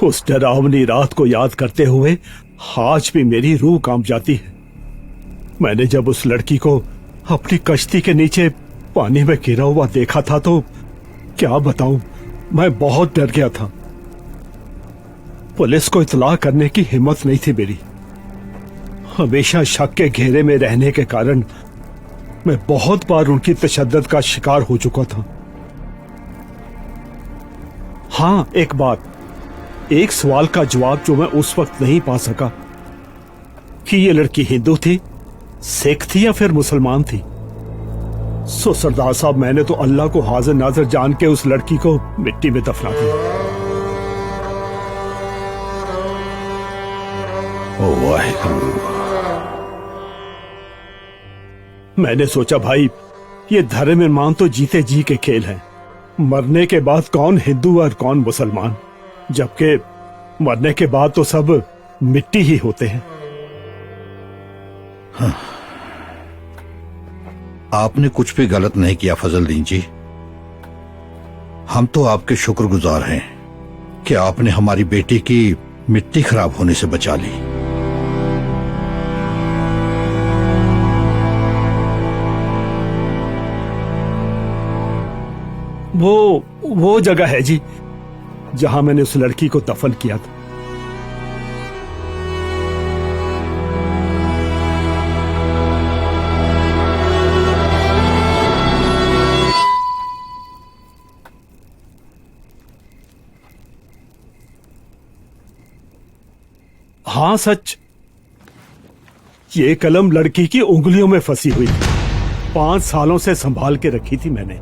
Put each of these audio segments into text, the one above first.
उस डरावनी रात को याद करते हुए आज भी मेरी रूह कांप जाती है। मैंने जब उस लड़की को अपनी कश्ती के नीचे पानी में गिरा हुआ देखा था तो क्या बताऊं, मैं बहुत डर गया था। पुलिस को इत्तला करने की हिम्मत नहीं थी मेरी। हमेशा शक के घेरे में रहने के कारण मैं बहुत बार उनकी तशद्दुद का शिकार हो चुका था। हाँ, एक बात, एक सवाल का जवाब जो मैं उस वक्त नहीं पा सका कि ये लड़की हिंदू थी, सिख थी या फिर मुसलमान थी। सो सरदार साहब, मैंने तो अल्लाह को हाजिर नाजिर जान के उस लड़की को मिट्टी में दफना दिया। ओ वाहिगुरू। मैंने सोचा भाई, ये धर्म ईमान तो जीते जी के खेल है। मरने के बाद कौन हिंदू और कौन मुसलमान, जबकि मरने के बाद तो सब मिट्टी ही होते हैं। हाँ। आपने कुछ भी गलत नहीं किया फजलदीन जी। हम तो आपके शुक्रगुजार हैं कि आपने हमारी बेटी की मिट्टी खराब होने से बचा ली। वो जगह है जी जहां मैंने उस लड़की को दफन किया था। हाँ सच, ये कलम लड़की की उंगलियों में फंसी हुई थी। 5 सालों से संभाल के रखी थी मैंने।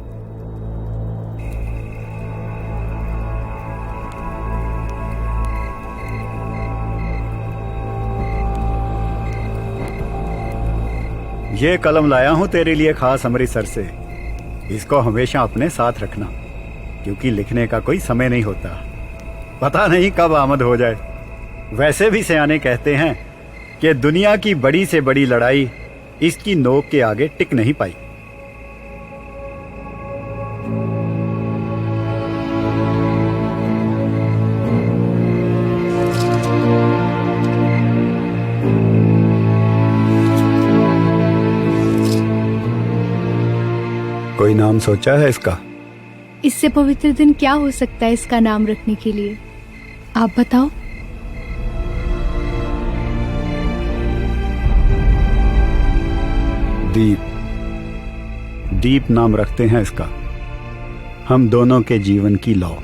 ये कलम लाया हूं तेरे लिए खास अमृतसर से। इसको हमेशा अपने साथ रखना, क्योंकि लिखने का कोई समय नहीं होता, पता नहीं कब आमद हो जाए। वैसे भी सयाने कहते हैं कि दुनिया की बड़ी से बड़ी लड़ाई इसकी नोक के आगे टिक नहीं पाई। कोई नाम सोचा है इसका? इससे पवित्र दिन क्या हो सकता है इसका नाम रखने के लिए, आप बताओ। दीप। दीप नाम रखते हैं इसका, हम दोनों के जीवन की लौ।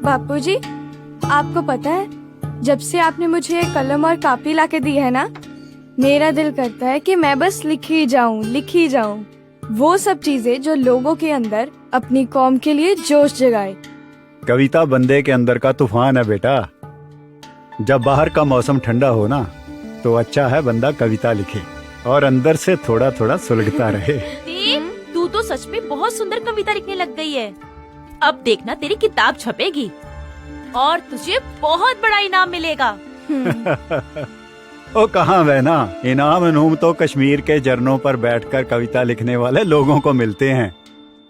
बापूजी, आपको पता है, जब से आपने मुझे ये कलम और कापी लाके दी है ना, मेरा दिल करता है कि मैं बस लिखी जाऊं वो सब चीजें जो लोगों के अंदर अपनी कौम के लिए जोश जगाए। कविता बंदे के अंदर का तूफान है बेटा। जब बाहर का मौसम ठंडा हो ना, तो अच्छा है बंदा कविता लिखे और अंदर से थोड़ा थोड़ा सुलगता रहे। दीप, तू तो सच में बहुत सुंदर कविता लिखने लग गई है। अब देखना तेरी किताब छपेगी और तुझे बहुत बड़ा इनाम मिलेगा। ओ कहाँ बहना, इनाम इनूम तो कश्मीर के झरनों पर बैठकर कविता लिखने वाले लोगों को मिलते हैं।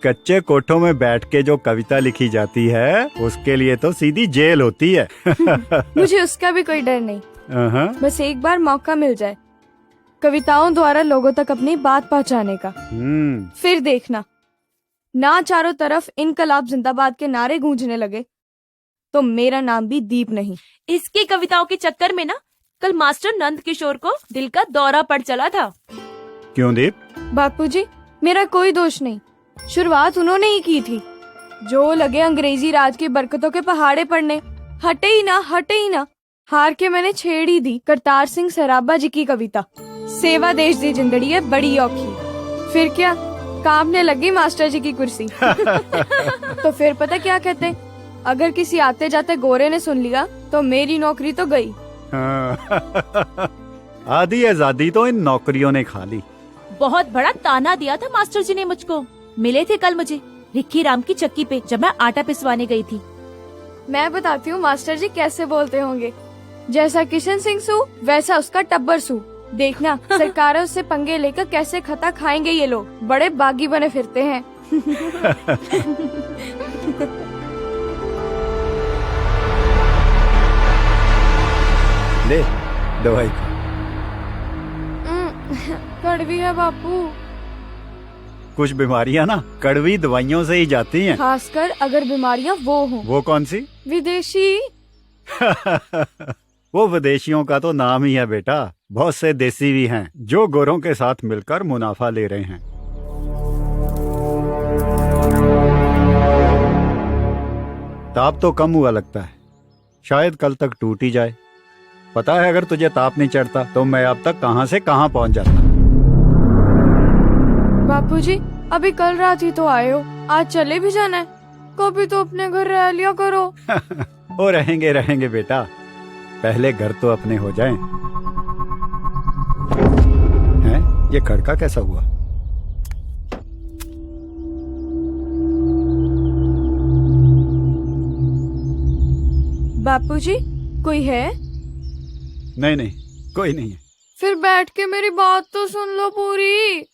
कच्चे कोठों में बैठ के जो कविता लिखी जाती है उसके लिए तो सीधी जेल होती है। मुझे उसका भी कोई डर नहीं, बस एक बार मौका मिल जाए कविताओं द्वारा लोगों तक अपनी बात पहुंचाने का। फिर देखना, ना चारों तरफ इनकलाब जिंदाबाद के नारे गूंजने लगे तो मेरा नाम भी दीप नहीं। इसकी कविताओं के चक्कर में ना कल मास्टर नंद किशोर को दिल का दौरा पड़ चला था। क्यों दीप? बापूजी, मेरा कोई दोष नहीं, शुरुआत उन्होंने ही की थी। जो लगे अंग्रेजी राज की बरकतों के पहाड़े पड़ने, हटे ही ना हटे ही ना। हार के मैंने छेड़ ही दी करतार सिंह सराबा जी की कविता, सेवा देश दी जिंदड़ी है बड़ी औखी। फिर क्या, कांपने लगी मास्टर जी की कुर्सी। तो फिर पता क्या कहते, अगर किसी आते जाते गोरे ने सुन लिया तो मेरी नौकरी तो गई। आधी आजादी तो इन नौकरियों ने खा ली। बहुत बड़ा ताना दिया था मास्टर जी ने मुझको। मिले थे कल मुझे रिक्की राम की चक्की पे जब मैं आटा पिसवाने गई थी। मैं बताती हूँ मास्टर जी कैसे बोलते होंगे। जैसा किशन सिंह सू वैसा उसका टब्बर सू। देखना सरकारों से पंगे लेकर कैसे खता खाएंगे ये लोग, बड़े बागी बने फिरते हैं। ले दवाई खा। कड़वी है बापू। कुछ बीमारियां ना कड़वी दवाइयों से ही जाती हैं। खासकर अगर बीमारियां वो हों। वो कौन सी? विदेशी। वो विदेशियों का तो नाम ही है बेटा। बहुत से देसी भी हैं जो गोरों के साथ मिलकर मुनाफा ले रहे हैं। ताप तो कम हुआ लगता है, शायद कल तक टूट ही जाए। पता है अगर तुझे ताप नहीं चढ़ता तो मैं अब तक कहां से कहां पहुंच जाता। बापूजी, अभी कल रात ही तो आए हो, आज चले भी जाना है। कभी तो अपने घर रह लिया करो। वो रहेंगे रहेंगे बेटा, पहले घर तो अपने हो जाएं। हैं? ये खड़का कैसा हुआ? बापूजी, कोई है? नहीं नहीं, कोई नहीं है। फिर बैठ के मेरी बात तो सुन लो पूरी।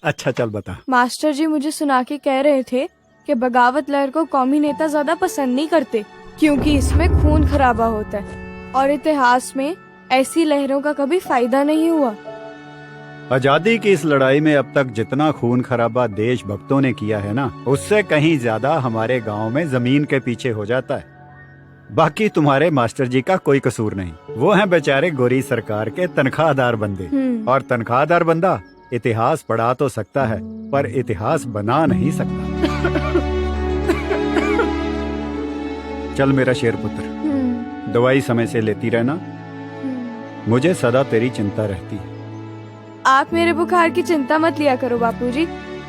अच्छा चल बता। मास्टर जी मुझे सुना के कह रहे थे कि बगावत लहर को कौमी नेता ज्यादा पसंद नहीं करते क्योंकि इसमें खून खराबा होता है और इतिहास में ऐसी लहरों का कभी फायदा नहीं हुआ। आजादी की इस लड़ाई में अब तक जितना खून खराबा देशभक्तों ने किया है ना, उससे कहीं ज्यादा हमारे गांव में जमीन के पीछे हो जाता है। बाकी तुम्हारे मास्टर जी का कोई कसूर नहीं, वो हैं बेचारे गोरी सरकार के तनख्वाहदार बंदे। और तनख्वाहदार बंदा इतिहास पढ़ा तो सकता है पर इतिहास बना नहीं सकता। चल मेरा शेर पुत्र, दवाई समय से लेती रहना, मुझे सदा तेरी चिंता रहती है। आप मेरे बुखार की चिंता मत लिया करो बापूजी,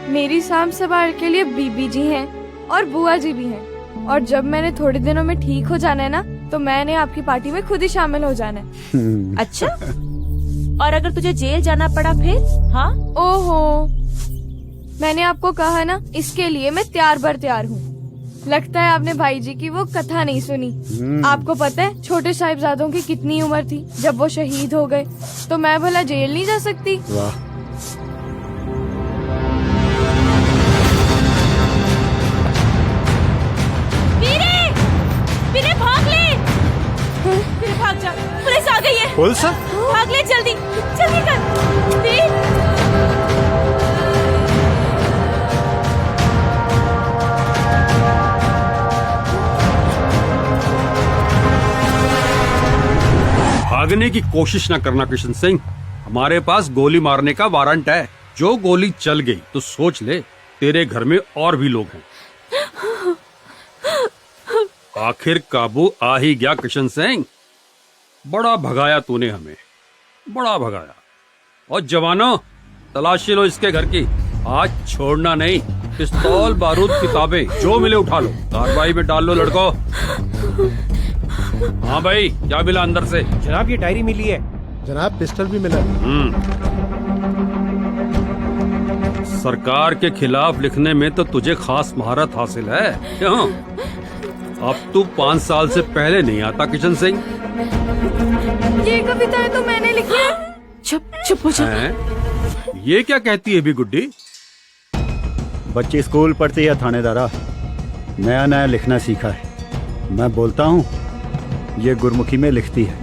मेरी साम संभाल के लिए बीबी जी हैं और बुआ जी भी हैं। और जब मैंने थोड़े दिनों में ठीक हो जाना है ना, तो मैंने आपकी पार्टी में खुद ही शामिल हो जाना है। अच्छा, और अगर तुझे जेल जाना पड़ा फिर? हाँ? ओहो, मैंने आपको कहा ना, इसके लिए मैं तैयार बर तैयार हूँ। लगता है आपने भाई जी की वो कथा नहीं सुनी। आपको पता है छोटे साहिबजादों की कितनी उम्र थी जब वो शहीद हो गए, तो मैं भला जेल नहीं जा सकती? वाह, वीरे भाग ले! वीरे भाग जा, पुलिस आ गई है। पुलिस? भाग ले जल्दी, जल्दी कर। वीरे! भागने की कोशिश न करना किशन सिंह, हमारे पास गोली मारने का वारंट है। जो गोली चल गई तो सोच ले तेरे घर में और भी लोग हैं। आखिर काबू आ ही गया किशन सिंह, बड़ा भगाया तूने हमें, बड़ा भगाया। और जवानों, तलाशी लो इसके घर की, आज छोड़ना नहीं। पिस्तौल, बारूद, किताबें जो मिले उठा लो, कार्रवाई में डाल लो लड़कों। हाँ भाई, क्या मिला अंदर से? जनाब, ये डायरी मिली है, जनाब पिस्टल भी मिला। सरकार के खिलाफ लिखने में तो तुझे खास महारत हासिल है क्यों? अब तू 5 साल से पहले नहीं आता किशन सिंह। ये कविताएं तो मैंने लिखी है। चुप चुप हो जा। हैं? ये क्या कहती है भी गुड्डी? बच्ची स्कूल पढ़ती है थानेदारा, नया नया लिखना सीखा है। मैं बोलता हूँ ये गुरमुखी में लिखती है,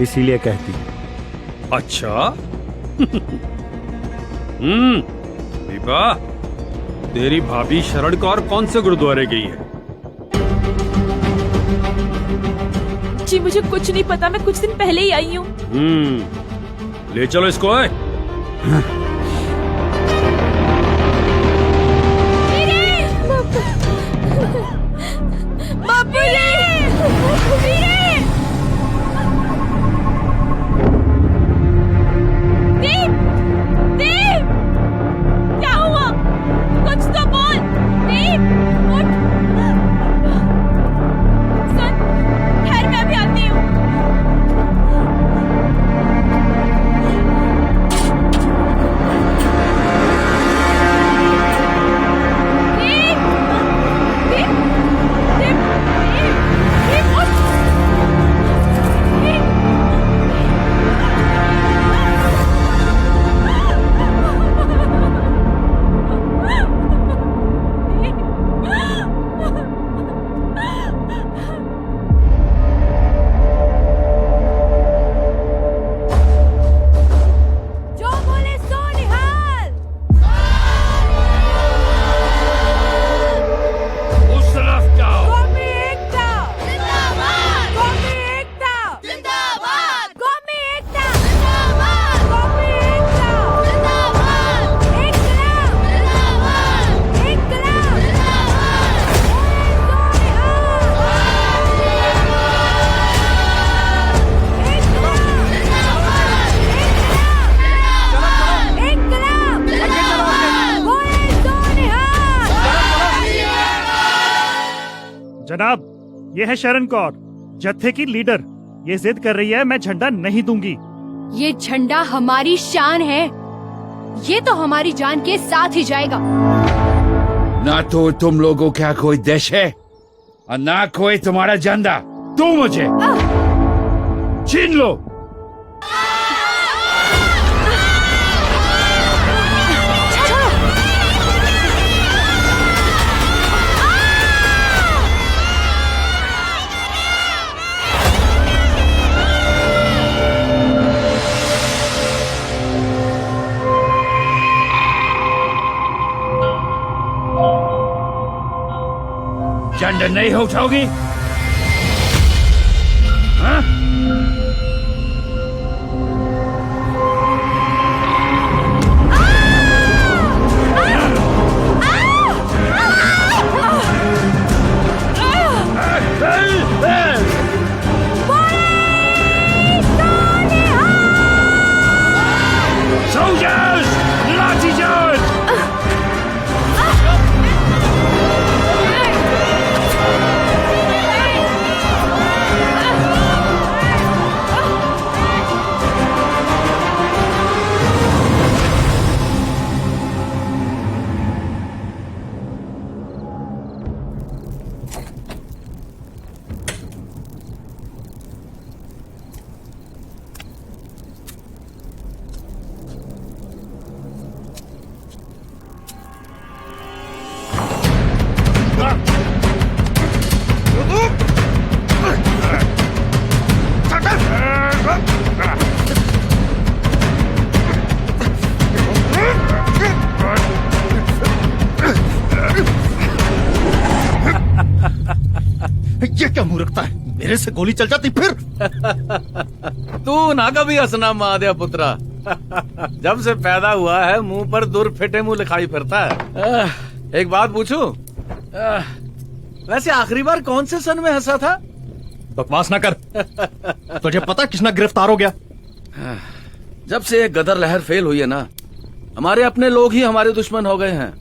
इसीलिए कहती है। अच्छा। दीपा, तेरी भाभी शरण कौर कौन से गुरुद्वारे गई है? जी मुझे कुछ नहीं पता, मैं कुछ दिन पहले ही आई हूँ। ले चलो इसको। दीप! दीप! क्या हुआ? कुछ तो बोल! दीप! उठ! सुन, खैर मैं भी आती हूँ। दीप! दीप! दीप! दीप! दीप, उठ! दीप! जो बोले सो निहाल। उस तरफ जाओ। कौमी एकता जिंदाबाद। कौमी एकता जिंदाबाद। कौमी एकता जिंदाबाद। कौमी एकता जिंदाबाद। इनकलाब जिंदाबाद। इनकलाब जिंदाबाद। इनकलाब जिंदाबाद। बोले सो निहाल। जनाब, ये है शरण कौर, जत्थे की लीडर। ये जिद कर रही है मैं झंडा नहीं दूंगी। ये झंडा हमारी शान है, ये तो हमारी जान के साथ ही जाएगा। ना तो तुम लोगों का कोई देश है और ना कोई तुम्हारा झंडा। तू मुझे छीन लो। झंडा नहीं उठाओगी? हाँ? Soldiers! Lathi charge! ये क्या मुंह रखता है? मेरे से गोली चल जाती फिर। तू ना कभी हंसना महादेव पुत्रा। जब से पैदा हुआ है मुंह पर दूर फिटे मुंह लिखाई फिरता है। एक बात पूछूं? वैसे आखिरी बार कौन से सन में हंसा था? बकवास ना कर। तुझे पता किसना गिरफ्तार हो गया? जब से ये गदर लहर फेल हुई है ना, हमारे अपने लोग ही हमारे दुश्मन हो गए हैं।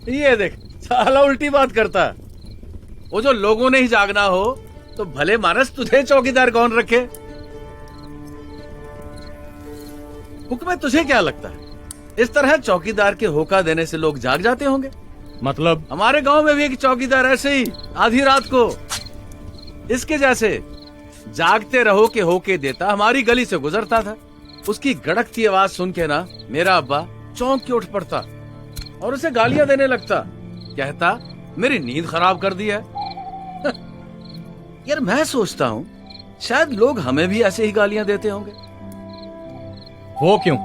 ये देख, साला उल्टी बात करता है। वो जो लोगों ने ही जागना हो, तो भले मानस तुझे चौकीदार कौन रखे? हुक्म, तुझे क्या लगता है इस तरह चौकीदार के होका देने से लोग जाग जाते होंगे? मतलब हमारे गांव में भी एक चौकीदार ऐसे ही आधी रात को इसके जैसे जागते रहो के होके देता हमारी गली से गुजरता था। उसकी गड़कती आवाज सुन के ना मेरा अब्बा चौंक के उठ पड़ता और उसे गालियां देने लगता। कहता मेरी नींद खराब कर दी है। यार मैं सोचता हूँ शायद लोग हमें भी ऐसे ही गालियां देते होंगे। वो क्यों?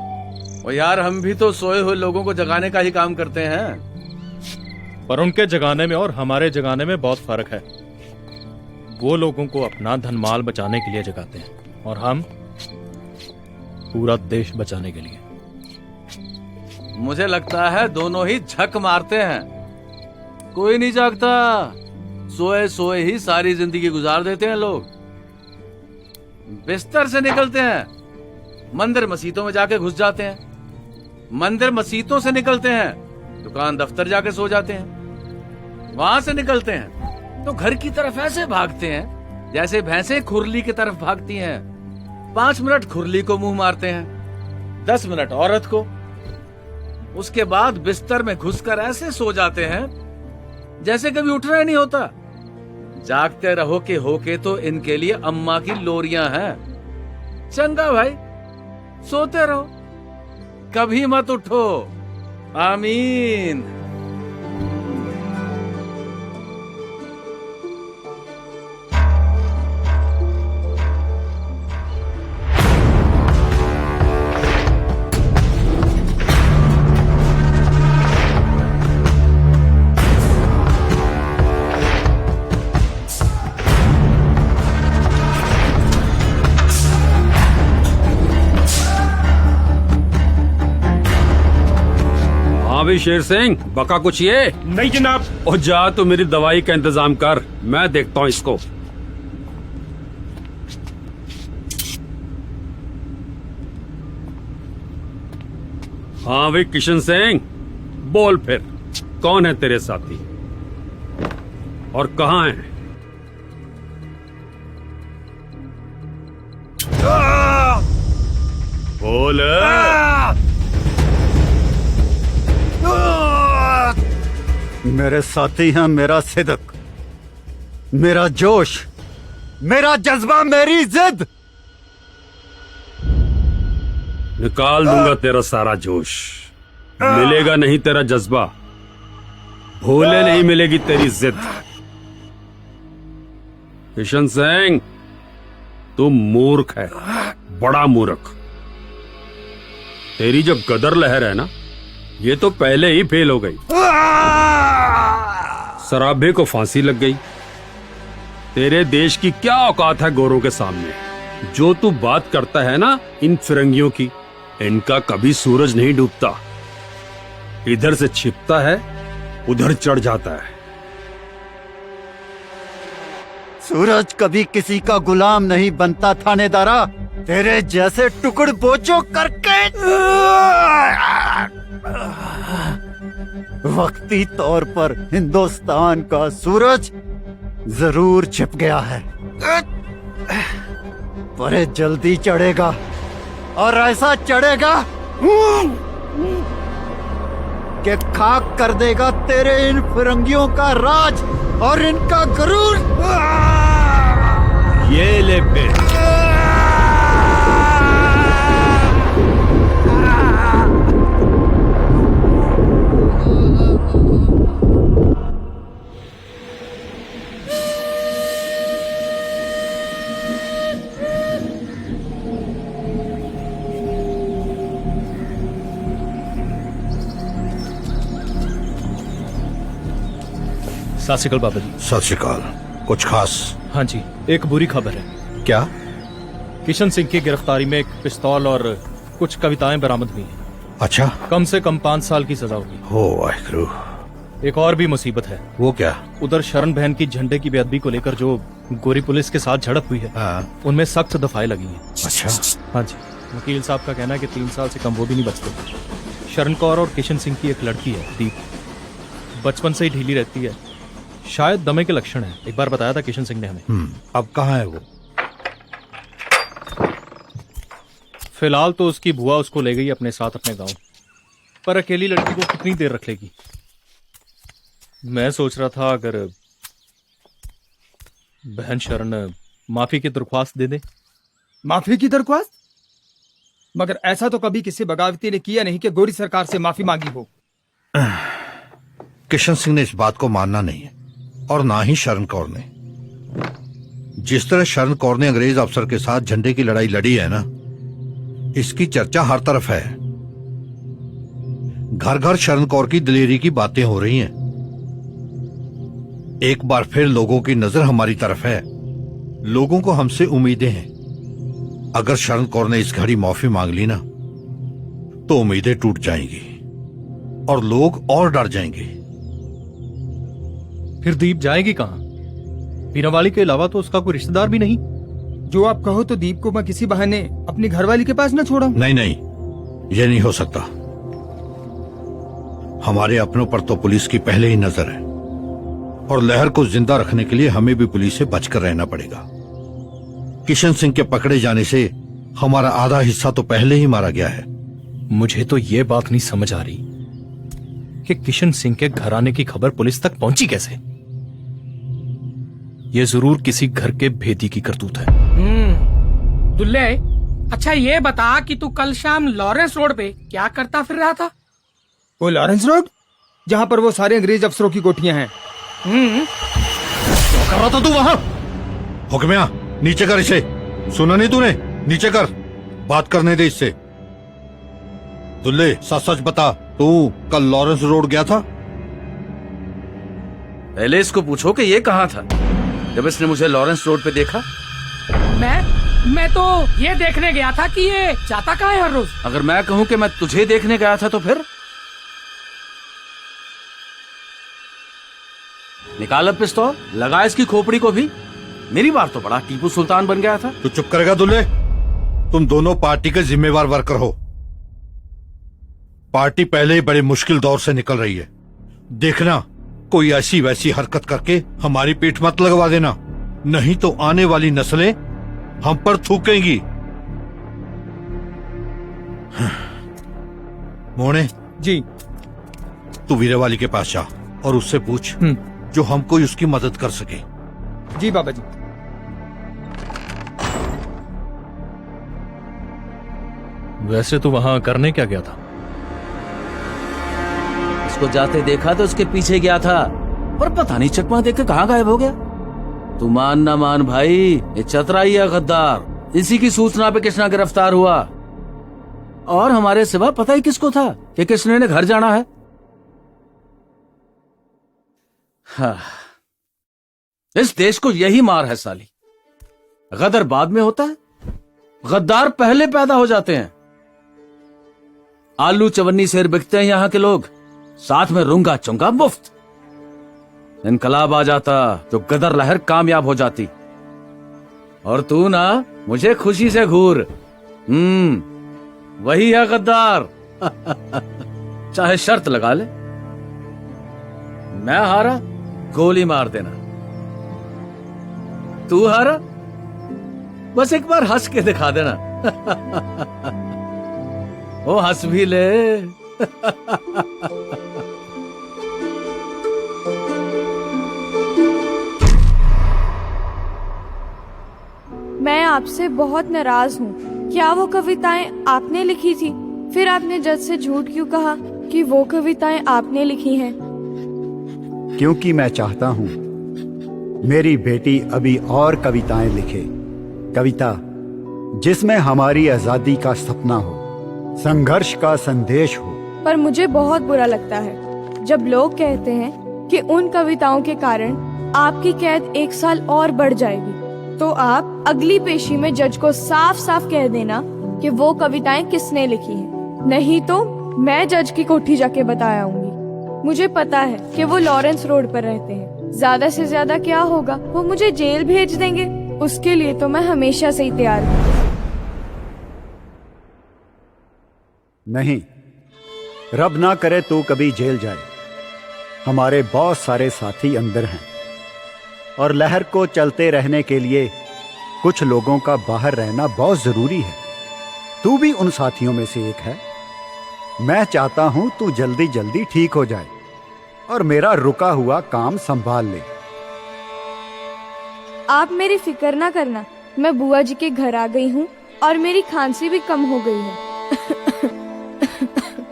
और यार हम भी तो सोए हुए लोगों को जगाने का ही काम करते हैं। पर उनके जगाने में और हमारे जगाने में बहुत फर्क है। वो लोगों को अपना धन माल बचाने के लिए जगाते हैं और हम पूरा देश बचाने के लिए। मुझे लगता है दोनों ही झक मारते हैं। कोई नहीं जागता, सोए सोए ही सारी जिंदगी गुजार देते हैं लोग। बिस्तर से निकलते हैं, मंदिर मस्जिदों में जाके घुस जाते हैं। मंदिर मस्जिदों से निकलते हैं, दुकान दफ्तर जाके सो जाते हैं। वहां से निकलते हैं तो घर की तरफ ऐसे भागते हैं जैसे भैंसे खुरली की तरफ भागती हैं। 5 मिनट खुरली को मुंह मारते हैं, 10 मिनट औरत को। उसके बाद बिस्तर में घुसकर ऐसे सो जाते हैं जैसे कभी उठना ही नहीं होता। जागते रहो के होके तो इनके लिए अम्मा की लोरियां हैं। चंगा भाई, सोते रहो, कभी मत उठो। आमीन। हाँ भी शेर सिंह, बका कुछ ये? नहीं जनाब। और जा तो मेरी दवाई का इंतजाम कर, मैं देखता हूँ इसको। हाँ भाई किशन सिंह, बोल फिर, कौन है तेरे साथी और कहाँ है? बोल। मेरे साथी हैं मेरा सिदक, मेरा जोश, मेरा जज्बा, मेरी जिद। निकाल दूंगा तेरा सारा जोश, मिलेगा नहीं तेरा जज्बा, भूले नहीं मिलेगी तेरी जिद। किशन सिंह, तू मूर्ख है, बड़ा मूर्ख। तेरी जो गदर लहर है ना, ये तो पहले ही फेल हो गई। सराबे को फांसी लग गई। तेरे देश की क्या औकात है गोरों के सामने? जो तू बात करता है ना इन फिरंगियों की, इनका कभी सूरज नहीं डूबता। इधर से छिपता है, उधर चढ़ जाता है। सूरज कभी किसी का गुलाम नहीं बनता थानेदारा। तेरे जैसे टुकड़ बोचो करके वक्ती तौर पर हिंदुस्तान का सूरज जरूर छिप गया है, पर ये जल्दी चढ़ेगा और ऐसा चढ़ेगा कि खाक कर देगा तेरे इन फिरंगियों का राज और इनका गरूर। ये ले फिर। सत श्री अकाल बाबा जी। सत श्री अकाल। कुछ खास? हाँ जी, एक बुरी खबर है। क्या? किशन सिंह की गिरफ्तारी में एक पिस्तौल और कुछ कविताएं बरामद हुई हैं। अच्छा। कम से कम 5 साल की सजा होगी। हो वाहिगुरु। एक और भी मुसीबत है। वो क्या? उधर शरण बहन की झंडे की बेअदबी को लेकर जो गोरी पुलिस के साथ झड़प हुई है, उनमें सख्त दफाएं लगी हैं। अच्छा। हाँ जी, वकील साहब का कहना है कि 3 साल से कम वो भी नहीं बचते। शरण कौर और किशन सिंह की एक लड़की है, दीप, बचपन से ही ढीली रहती है शायद दमे के लक्षण है, एक बार बताया था किशन सिंह ने हमें। अब कहाँ है वो? फिलहाल तो उसकी बुआ उसको ले गई अपने साथ अपने गांव, पर अकेली लड़की को कितनी देर रख लेगी। मैं सोच रहा था अगर बहन शरण माफी की दरख्वास्त दे दे। माफी की दरख्वास्त? मगर ऐसा तो कभी किसी बगावती ने किया नहीं कि गोरी सरकार से माफी मांगी हो। किशन सिंह ने इस बात को मानना नहीं है, और ना ही शरण कौर ने। जिस तरह शरण कौर ने अंग्रेज अफसर के साथ झंडे की लड़ाई लड़ी है ना, इसकी चर्चा हर तरफ है। घर घर शरण कौर की दिलेरी की बातें हो रही हैं। एक बार फिर लोगों की नजर हमारी तरफ है। लोगों को हमसे उम्मीदें हैं। अगर शरण कौर ने इस घड़ी माफी मांग ली ना, तो उम्मीदें टूट जाएंगी और लोग और डर जाएंगे। फिर दीप जाएगी कहां? बीनावाली के अलावा तो उसका कोई रिश्तेदार भी नहीं। जो आप कहो तो दीप को मैं किसी बहाने अपनी घरवाली के पास न छोड़ा। नहीं नहीं, यह नहीं हो सकता। हमारे अपनों पर तो पुलिस की पहले ही नजर है, और लहर को जिंदा रखने के लिए हमें भी पुलिस से बचकर रहना पड़ेगा। किशन सिंह के पकड़े जाने से हमारा आधा हिस्सा तो पहले ही मारा गया है। मुझे तो यह बात नहीं समझ आ रही कि किशन सिंह के घर आने की खबर पुलिस तक पहुंची कैसे। यह जरूर किसी घर के भेदी की करतूत है। दुल्ले, अच्छा ये बता कि तू कल शाम लॉरेंस रोड पे क्या करता फिर रहा था? वो लॉरेंस रोड जहां पर वो सारे अंग्रेज अफसरों की कोठियां हैं। क्या कर रहा था तू वहां? हुक्मिया, नीचे कर इसे। सुना नहीं तूने? नीचे कर, बात करने दे इससे। दुल्ले, सच सच बता, तू कल लॉरेंस रोड गया था? पहले इसको पूछो कि ये कहाँ था जब इसने मुझे लॉरेंस रोड पे देखा। मैं तो ये देखने गया था कि ये जाता कहाँ है हर रोज। अगर मैं कहूँ कि मैं तुझे देखने गया था तो फिर? निकाल अब पिस्तौल, लगा इसकी खोपड़ी को भी। मेरी बार तो बड़ा टीपू सुल्तान बन गया था। तू चुप करेगा दुल्ले? तुम दोनों पार्टी के जिम्मेवार वर्कर हो। पार्टी पहले ही बड़े मुश्किल दौर से निकल रही है। देखना, कोई ऐसी वैसी हरकत करके हमारी पीठ मत लगवा देना, नहीं तो आने वाली नस्लें हम पर थूकेंगी। मोने जी, तू वीरेवाली के पास जा और उससे पूछ जो हमको उसकी मदद कर सके। जी बाबा जी। वैसे तो वहां करने क्या गया था? इसको जाते देखा तो उसके पीछे गया था, पर पता नहीं चकमा देख के कहाँ गायब हो गया। तू मान ना मान भाई, ये चतराई है गद्दार। इसी की सूचना पे कृष्णा गिरफ्तार हुआ, और हमारे सिवा पता ही किसको था कि कृष्ण ने घर जाना है। हाँ, इस देश को यही मार है साली। गदर बाद में होता है, गद्दार पहले पैदा हो जाते हैं। आलू चवन्नी शेर बिकते हैं यहाँ के लोग, साथ में रूंगा चुंगा मुफ्त। इनकलाब आ जाता तो गदर लहर कामयाब हो जाती, और तू ना मुझे खुशी से घूर। वही है गद्दार। चाहे शर्त लगा ले, मैं हारा गोली मार देना, तू हारा बस एक बार हंस के दिखा देना। वो हंस भी ले। मैं आपसे बहुत नाराज हूँ। क्या वो कविताएं आपने लिखी थी? फिर आपने जज से झूठ क्यों कहा कि वो कविताएं आपने लिखी हैं? क्योंकि मैं चाहता हूँ मेरी बेटी अभी और कविताएं लिखे। कविता जिसमें हमारी आजादी का सपना हो, संघर्ष का संदेश हो। पर मुझे बहुत बुरा लगता है जब लोग कहते हैं कि उन कविताओं के कारण आपकी कैद 1 साल और बढ़ जाएगी। तो आप अगली पेशी में जज को साफ साफ कह देना कि वो कविताएं किसने लिखी हैं। नहीं तो मैं जज की कोठी जाके बता आऊंगी। मुझे पता है कि वो लॉरेंस रोड पर रहते हैं। ज्यादा से ज्यादा क्या होगा, वो मुझे जेल भेज देंगे। उसके लिए तो मैं हमेशा से ही तैयार हूँ। नहीं, रब ना करे तू कभी जेल जाए। हमारे बहुत सारे साथी अंदर हैं। और लहर को चलते रहने के लिए कुछ लोगों का बाहर रहना बहुत जरूरी है। तू भी उन साथियों में से एक है। मैं चाहता हूं तू जल्दी जल्दी ठीक हो जाए और मेरा रुका हुआ काम संभाल ले। आप मेरी फिक्र ना करना, मैं बुआ जी के घर आ गई हूँ और मेरी खांसी भी कम हो गई है।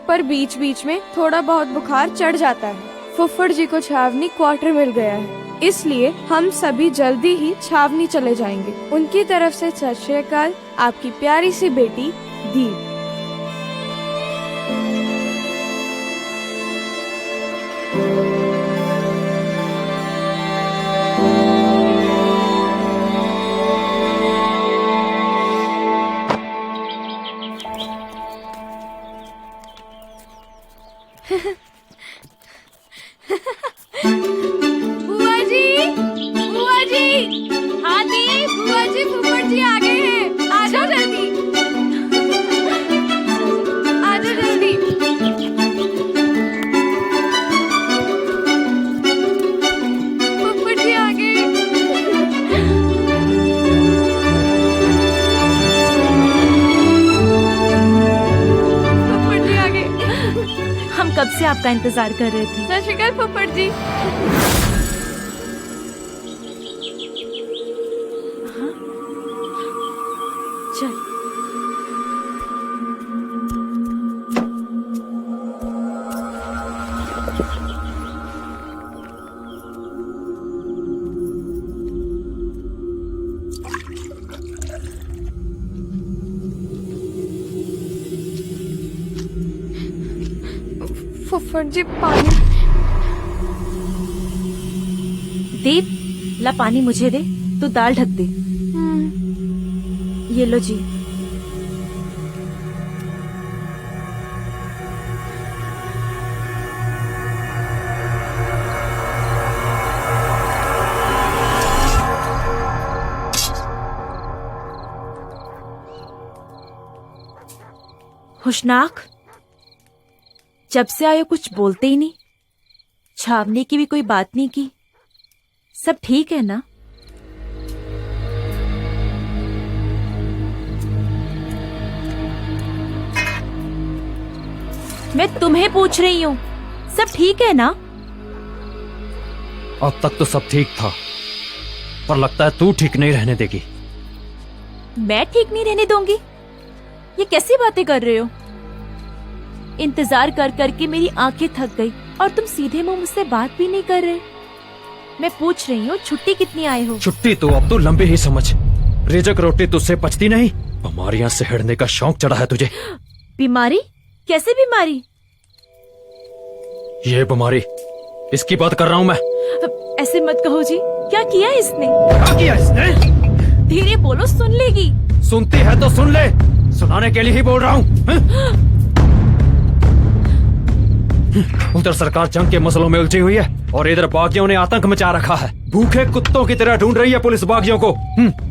पर बीच बीच में थोड़ा बहुत बुखार चढ़ जाता है। फुफ्फड़ जी को छावनी क्वार्टर मिल गया है, इसलिए हम सभी जल्दी ही छावनी चले जाएंगे। उनकी तरफ से सत श्री अकाल, आपकी प्यारी सी बेटी दीप। बुआ जी, बुआ जी। हाँ दीप। बुआ जी, फुफ्फड़ जी आ गए हैं। आ जाओ जल्दी, आ जाओ जल्दी। फुफ्फड़ जी आ गए। फुफ्फड़ जी आ गए। हम कब से आपका इंतजार कर रहे थे। सत श्री अकाल फुफ्फड़ जी। चल। फुफ्फड़ जी पानी। दीप, ला पानी मुझे दे, तू दाल ढक दे। ये लो जी। होशनाक, जब से आए कुछ बोलते ही नहीं, छावनी की भी कोई बात नहीं की। सब ठीक है ना? मैं तुम्हें पूछ रही हूँ, सब ठीक है ना? अब तक तो सब ठीक था, पर लगता है तू ठीक नहीं रहने देगी। मैं ठीक नहीं रहने दूंगी? ये कैसी बातें कर रहे हो? इंतजार कर करके मेरी आंखें थक गई और तुम सीधे मुंह मुझसे बात भी नहीं कर रहे। मैं पूछ रही हूँ, छुट्टी कितनी आए हो? छुट्टी तो अब तो लंबी ही समझ। रेजक रोटी तुझसे पचती नहीं। बीमारियां सहड़ने का शौक चढ़ा है तुझे। बीमारी? कैसे बीमारी? ये बीमारी, इसकी बात कर रहा हूँ मैं। ऐसे मत कहो जी, क्या किया इसने? क्या किया इसने? धीरे बोलो, सुन लेगी। सुनती है तो सुन ले, सुनाने के लिए ही बोल रहा हूँ। उधर सरकार जंग के मसलों में उलझी हुई है और इधर बागियों ने आतंक मचा रखा है। भूखे कुत्तों की तरह ढूंढ रही है पुलिस बागियों को।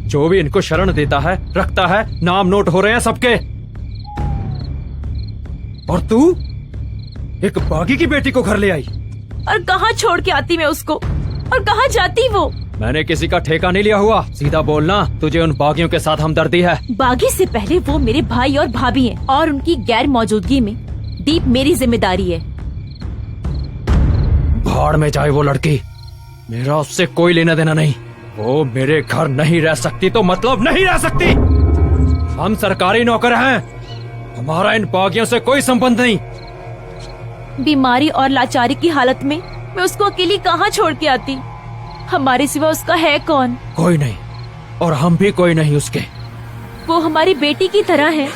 जो भी इनको शरण देता है, रखता है, नाम नोट हो रहे हैं सबके। और तू एक बागी की बेटी को घर ले आई। और कहाँ छोड़ के आती मैं उसको, और कहाँ जाती वो? मैंने किसी का ठेका नहीं लिया हुआ। सीधा बोलना, तुझे उन बागियों के साथ हमदर्दी है। बागी से पहले वो मेरे भाई और भाभी हैं, और उनकी गैर मौजूदगी में दीप मेरी जिम्मेदारी है। भाड़ में जाए वो लड़की, मेरा उससे कोई लेना देना नहीं। वो मेरे घर नहीं रह सकती तो मतलब नहीं रह सकती। हम सरकारी नौकर हैं, हमारा इन बागियों से कोई संबंध नहीं। बीमारी और लाचारी की हालत में मैं उसको अकेली कहाँ छोड़ के आती? हमारे सिवा उसका है कौन? कोई नहीं, और हम भी कोई नहीं उसके। वो हमारी बेटी की तरह है,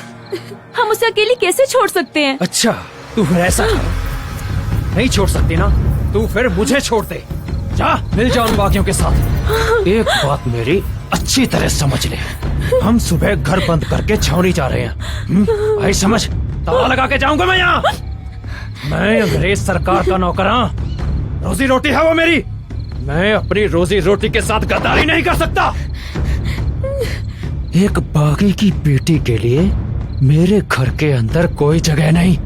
हम उसे अकेली कैसे छोड़ सकते हैं? अच्छा, तू फिर ऐसा कर। नहीं छोड़ सकती ना, तू फिर मुझे छोड़ दे। जा, मिल जा उन बागियों के साथ। एक बात मेरी अच्छी तरह समझ ले, हम सुबह घर बंद करके छावनी जा रहे हैं। भाई समझ, ताला लगा के जाऊंगा मैं यहाँ। मैं अंग्रेज सरकार का नौकर हूँ, रोजी रोटी है वो मेरी। मैं अपनी रोजी रोटी के साथ गद्दारी नहीं कर सकता। एक बागी की बेटी के लिए मेरे घर के अंदर कोई जगह नहीं।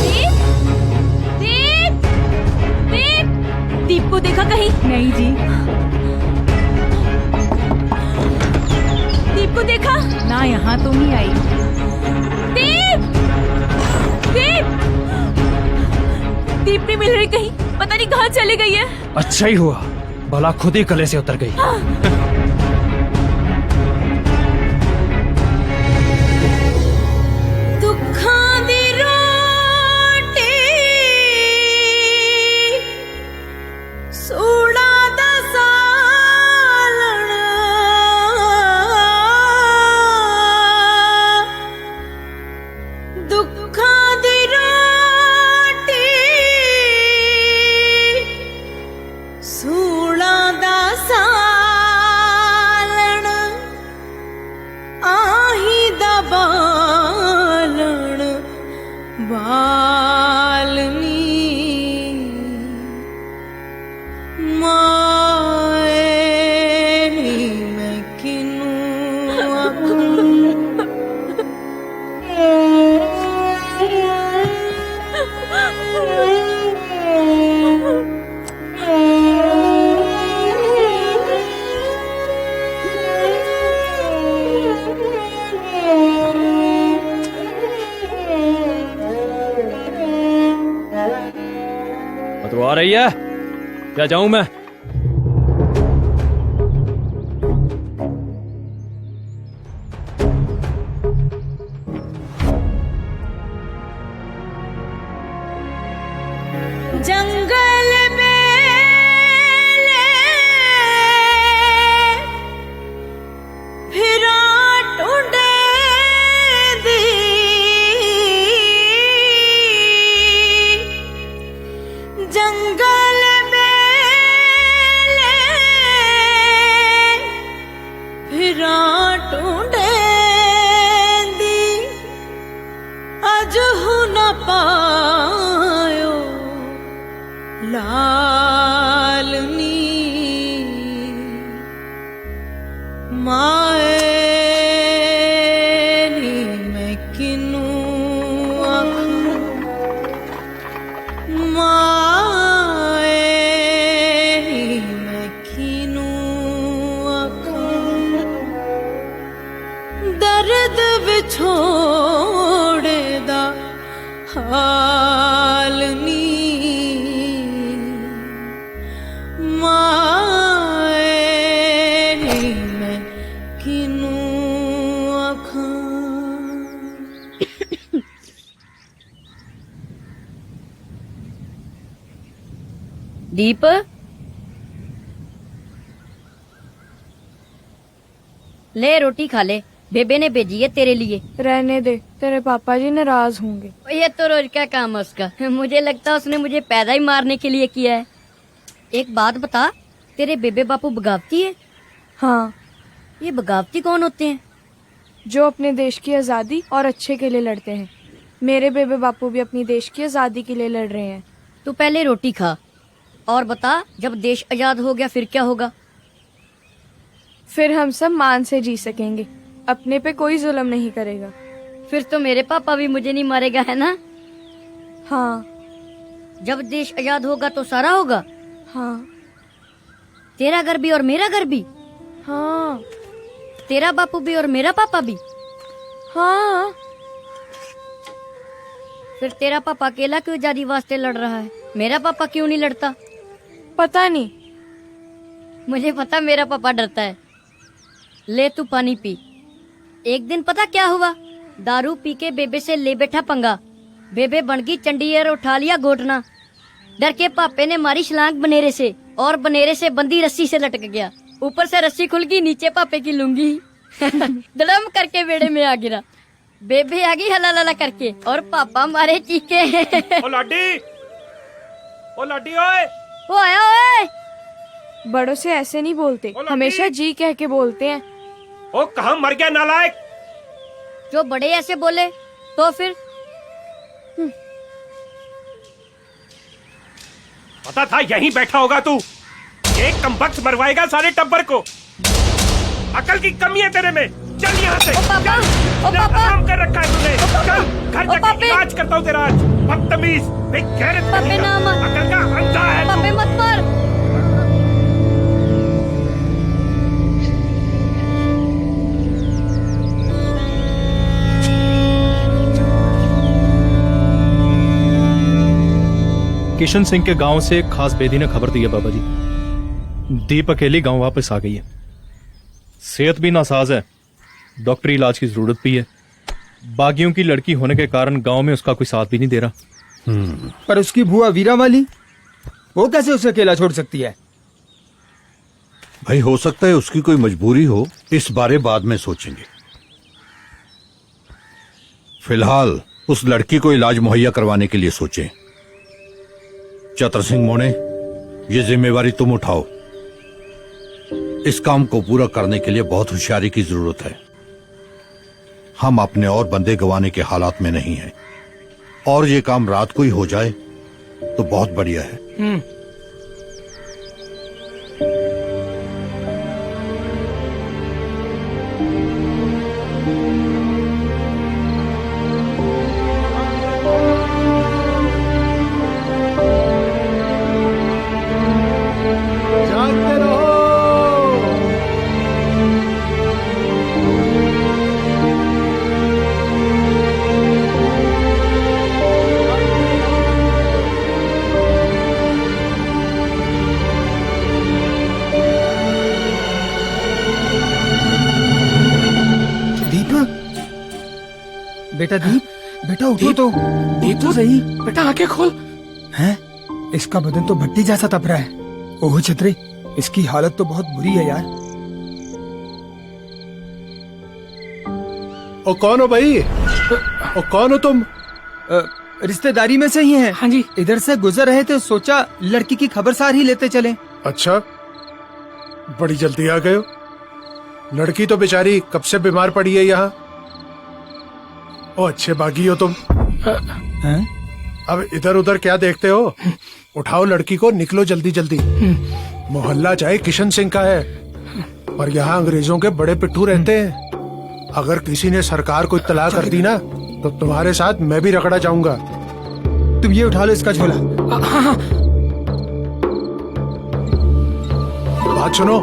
दीप दीप दीप दीप को देखा कहीं? नहीं जी, दीप को देखा? ना यहाँ तो नहीं आई। दीप दीप दीप नहीं मिल रही कहीं, पता नहीं कहाँ चली गई है। अच्छा ही हुआ, भला खुद ही कले से उतर गई। दुखां दी रोटी सूड़ा दा सालण दुखां दी रोटी सूड़ा दा सालण आही दा बालण बालनी माए नी मैं किनू तो आ रही है, क्या जाऊं मैं? जंगल बेले फिरा टूंडे दी जंगल बेले फिरा टूंडे दी अज हूं न पायो लालनी माए नी मैं किनू आखां माए नी मैं किनू आखां दर्द विछोड़े दा हाल नी माए नी मैं किनू आखां। दीप, ले रोटी खा ले, बेबे ने भेजी है तेरे लिए। रहने दे, तेरे पापा जी नाराज होंगे। ये तो रोज का काम है उसका। मुझे लगता है उसने मुझे पैदा ही मारने के लिए किया है। एक बात बता, तेरे बेबे बापू बगावती है? हाँ। ये बगावती कौन होते हैं? जो अपने देश की आजादी और अच्छे के लिए लड़ते हैं। मेरे बेबे बापू भी अपनी देश की आजादी के लिए लड़ रहे हैं। तू पहले रोटी खा और बता, जब देश आजाद हो गया फिर क्या होगा? फिर हम सब मान से जी सकेंगे, अपने पे कोई जुल्म नहीं करेगा। फिर तो मेरे पापा भी मुझे नहीं मारेगा, है ना? हाँ। जब देश आजाद होगा तो सारा होगा? हाँ। तेरा घर भी और मेरा घर भी? हाँ। तेरा बापू भी और मेरा पापा भी? हाँ। फिर तेरा पापा अकेला क्यों आजादी वास्ते लड़ रहा है? मेरा पापा क्यों नहीं लड़ता? पता नहीं। मुझे पता, मेरा पापा डरता है। ले तू पानी पी। एक दिन पता क्या हुआ? दारू पी के बेबे से ले बैठा पंगा। बेबे बन गई चंडीगढ़, उठा लिया घोटना। डर के पापे ने मारी छलांग बनेरे से, और बनेरे से बंदी रस्सी से लटक गया। ऊपर से रस्सी खुल गई, नीचे पापे की लुंगी धड़म करके बेड़े में आ गिरा। बेबे आ गई हला लला करके, और पापा मारे चीखे ओ लाडी, ओ लाडी ओए, वो आया ओए। बड़ों से ऐसे नहीं बोलते, हमेशा जी कह के बोलते हैं। ओ कहाँ मर गया नालायक? जो बड़े ऐसे बोले तो फिर? पता था यहीं बैठा होगा तू। एक कमबख्त मरवाएगा सारे टब्बर को। अकल की कमी है तेरे में। चल यहाँ से। ओ पापा, चल। ओ पापा, काम कर रखा है तूने। चल घर जाके इलाज राज करता हूँ तेरा आज। बदतमीज, बेगैरत, पापे ना मत, अकल का अंधा है। पापे मत मार। किशन सिंह के गांव से एक खास बेदी ने खबर दी है बाबा जी। दीप अकेली गांव वापस आ गई है। सेहत भी नासाज है, डॉक्टरी इलाज की जरूरत भी है। बागियों की लड़की होने के कारण गांव में उसका कोई साथ भी नहीं दे रहा। पर उसकी बुआ वीरा वाली, वो कैसे उसे अकेला छोड़ सकती है? भाई हो सकता है उसकी कोई मजबूरी हो, इस बारे बाद में सोचेंगे। फिलहाल उस लड़की को इलाज मुहैया करवाने के लिए सोचें। चतर सिंह मोने, ये जिम्मेवारी तुम उठाओ। इस काम को पूरा करने के लिए बहुत होशियारी की जरूरत है। हम अपने और बंदे गंवाने के हालात में नहीं हैं, और ये काम रात को ही हो जाए तो बहुत बढ़िया है। बेटा दीप, बेटा उठो तो, दीप तो सही। बेटा आंखें खोल। हैं? इसका बदन तो भट्टी जैसा तप रहा है। ओह छतरी, इसकी हालत तो बहुत बुरी है यार। ओ कौन हो भाई? ओ कौन हो तुम? रिश्तेदारी में से ही हैं। हाँ जी। इधर से गुजर रहे थे, सोचा लड़की की खबरसार ही लेते चले। अच्छा, बड़ी जल्दी आ गए हो। लड़की तो बेचारी कब से बीमार पड़ी है यहाँ। ओ अच्छे बागी हो तुम। हैं? अब इधर उधर क्या देखते हो? उठाओ लड़की को, निकलो जल्दी जल्दी। मोहल्ला चाहे किशन सिंह का है, पर यहाँ अंग्रेजों के बड़े पिट्ठू रहते हैं। अगर किसी ने सरकार को इत्तला कर दी ना, तो तुम्हारे साथ मैं भी रगड़ा जाऊंगा। तुम ये उठा लो इसका झोला। बात सुनो,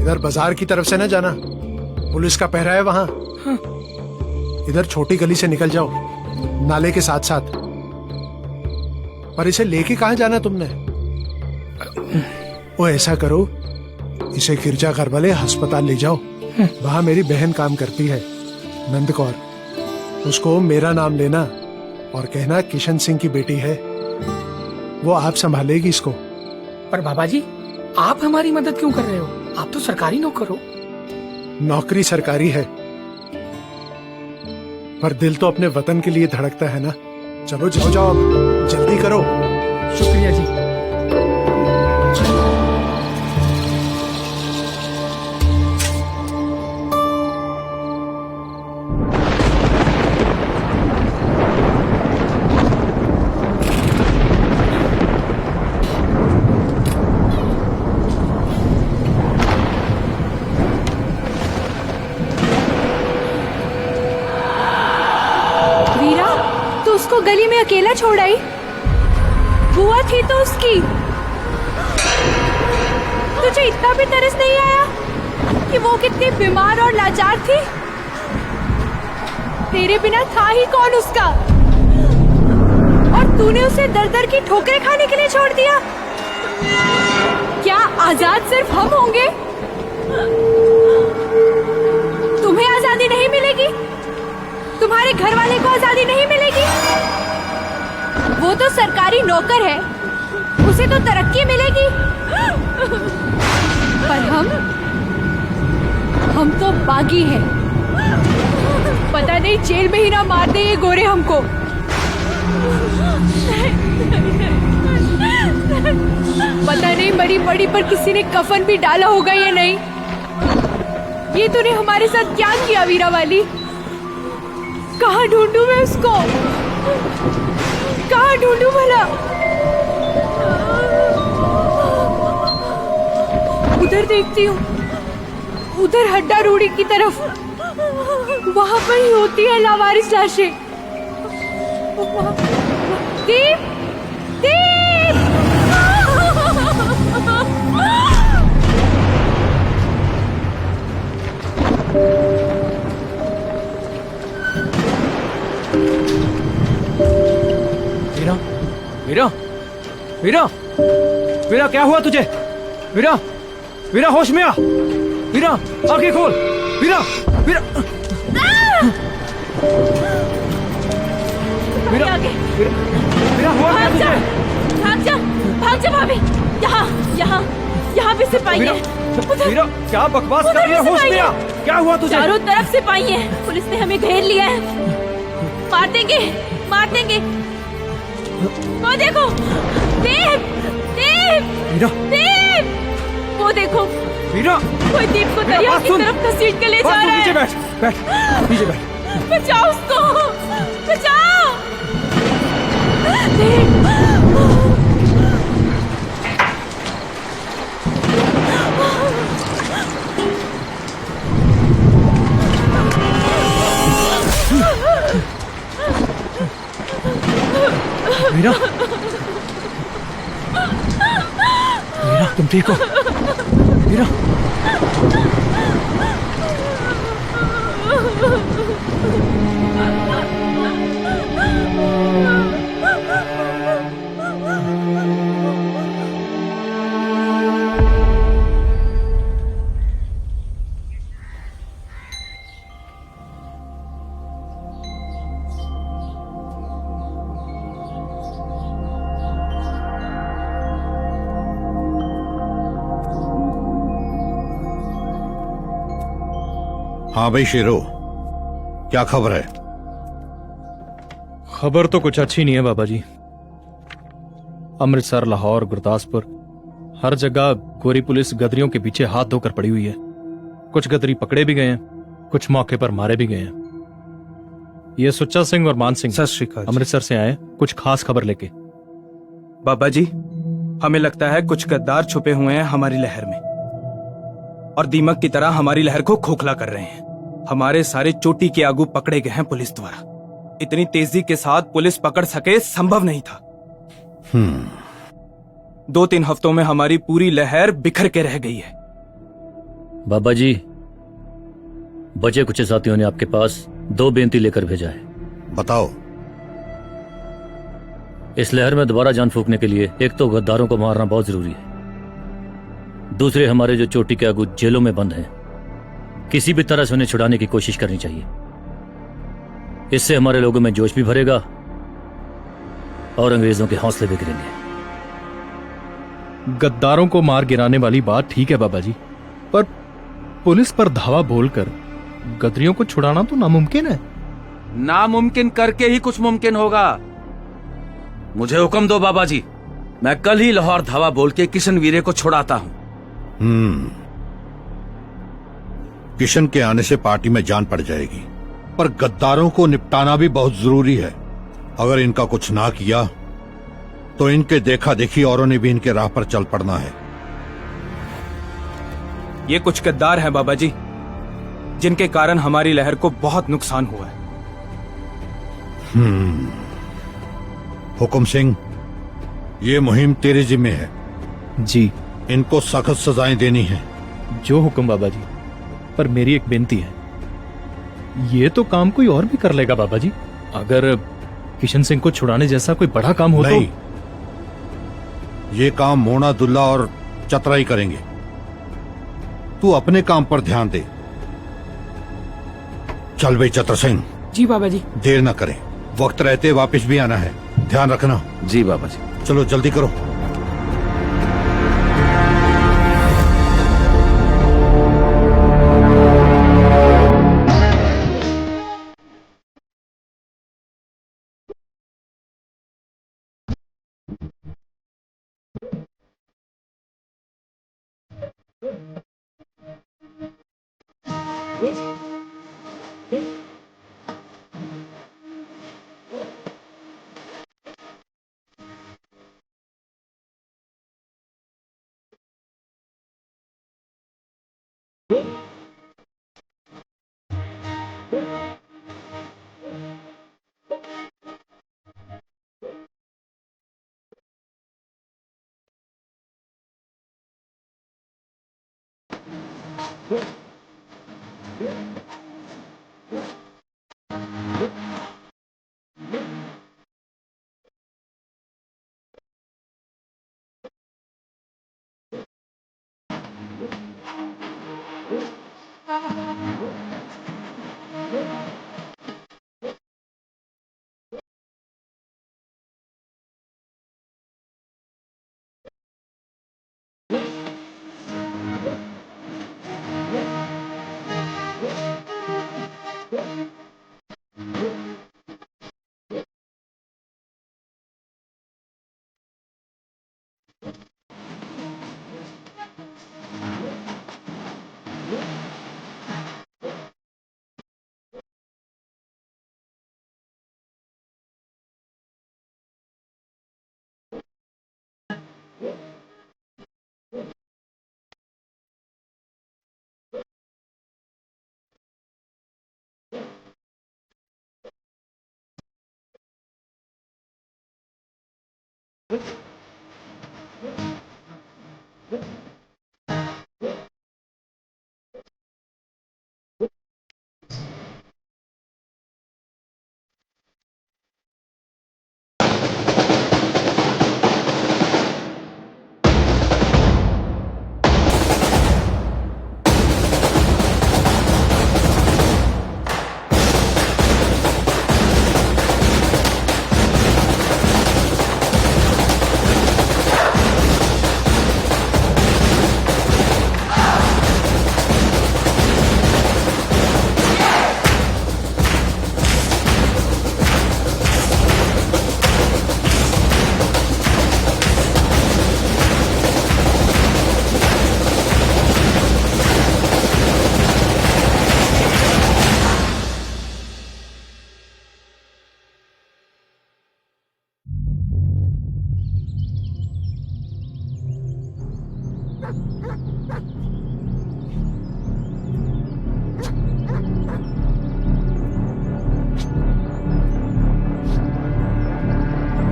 इधर बाजार की तरफ से न जाना, पुलिस का पहरा है वहां। इधर छोटी गली से निकल जाओ, नाले के साथ साथ। पर इसे लेके कहां जाना तुमने? वो ऐसा करो, इसे गिरजा घर वाले अस्पताल ले जाओ। वहां मेरी बहन काम करती है, नंद कौर। उसको मेरा नाम लेना और कहना किशन सिंह की बेटी है, वो आप संभालेगी इसको। पर बाबा जी, आप हमारी मदद क्यों कर रहे हो? आप तो सरकारी नौकर हो। नौकरी सरकारी है, पर दिल तो अपने वतन के लिए धड़कता है ना। चलो जाओ जाओ, अब जल्दी करो। शुक्रिया जी। गली में अकेला छोड़ आई? बुआ थी तो उसकी। तुझे इतना भी तरस नहीं आया कि वो कितनी बीमार और लाचार थी? तेरे बिना था ही कौन उसका? और तूने उसे दर दर की ठोकरें खाने के लिए छोड़ दिया। क्या आजाद सिर्फ हम होंगे? तुम्हें आजादी नहीं मिलेगी? तुम्हारे घर वाले को आजादी नहीं मिलेगी? वो तो सरकारी नौकर है, उसे तो तरक्की मिलेगी। पर हम तो बागी हैं। पता नहीं जेल में ही ना मार दे ये गोरे हमको। पता नहीं मरी पड़ी पर किसी ने कफन भी डाला होगा या नहीं। ये तूने हमारे साथ क्या किया वीरा वाली? कहाँ ढूंढूं मैं उसको? कहाँ ढूंढूं भला? उधर देखती हूँ, उधर हड्डा रूढ़ी की तरफ, वहां पर ही होती है लावारिस लाशें। दीप, दीप! वीरा, वीरा, वीरा, वीरा, क्या हुआ तुझे? वीरा, वीरा, होश में आ। वीरा, आंखें खोल। वीरा, वीरा, वीरा, वीरा, हुआ क्या तुझे? भाग जा भाभी। यहाँ यहाँ यहाँ भी सिपाही है। वीरा, क्या बकवास कर रही है? होश में आ। क्या हुआ तुझे? चारों तरफ सिपाही है। पुलिस ने हमें घेर लिया है। मार देंगे, मार देंगे। वो देखो, दीप, दीप, वीरा, दीप, वो देखो। वीरा, कोई दीप को दरिया की तरफ घसीट के ले जा रहा है। नीचे बैठ, बैठ, नीचे बैठ। बचाओ उसको, बचाओ। दीप, वीरा, वीरा, तुम ठीक हो? वीरा, हाँ भाई शेरो, क्या खबर है? खबर तो कुछ अच्छी नहीं है बाबा जी। अमृतसर, लाहौर, गुरदासपुर, हर जगह गोरी पुलिस गदरियों के पीछे हाथ धोकर पड़ी हुई है। कुछ गदरी पकड़े भी गए हैं, कुछ मौके पर मारे भी गए हैं। ये सुच्चा सिंह और मान सिंह सत श्री अकाल। अमृतसर से आए कुछ खास खबर लेके। बाबा जी, हमें लगता है कुछ गद्दार छुपे हुए हैं हमारी लहर में और दीमक की तरह हमारी लहर को खोखला कर रहे हैं। हमारे सारे चोटी के आगू पकड़े गए हैं पुलिस द्वारा। इतनी तेजी के साथ पुलिस पकड़ सके संभव नहीं था। 2-3 हफ्तों में हमारी पूरी लहर बिखर के रह गई है। बाबा जी, बचे कुछ साथियों ने आपके पास 2 बेनती लेकर भेजा है। बताओ। इस लहर में दोबारा जान फूंकने के लिए एक तो गद्दारों को मारना बहुत जरूरी है, दूसरे हमारे जो चोटी के आगू जेलों में बंद हैं, किसी भी तरह से उन्हें छुड़ाने की कोशिश करनी चाहिए। इससे हमारे लोगों में जोश भी भरेगा और अंग्रेजों के हौसले भी गिरेंगे। गद्दारों को मार गिराने वाली बात ठीक है बाबा जी, पर पुलिस पर धावा बोलकर गदरियों को छुड़ाना तो नामुमकिन है। नामुमकिन करके ही कुछ मुमकिन होगा। मुझे हुक्म दो बाबा जी, मैं कल ही लाहौर धावा बोल के किशन वीरे को छुड़ाता हूं। किशन के आने से पार्टी में जान पड़ जाएगी, पर गद्दारों को निपटाना भी बहुत जरूरी है। अगर इनका कुछ ना किया तो इनके देखा देखी औरों ने भी इनके राह पर चल पड़ना है। ये कुछ गद्दार हैं बाबा जी, जिनके कारण हमारी लहर को बहुत नुकसान हुआ है। हुकुम सिंह, ये मुहिम तेरे जिम्मे है। जी। इनको सख्त सजाएं देनी है। जो हुक्म बाबा जी, पर मेरी एक बेनती है। ये तो काम कोई और भी कर लेगा बाबा जी। अगर किशन सिंह को छुड़ाने जैसा कोई बड़ा काम हो नहीं, ये काम मोना दुल्ला और चतराई करेंगे। तू अपने काम पर ध्यान दे। चल भाई चतर सिंह। जी बाबा जी। देर ना करें, वक्त रहते वापस भी आना है, ध्यान रखना। जी बाबा जी। चलो जल्दी करो।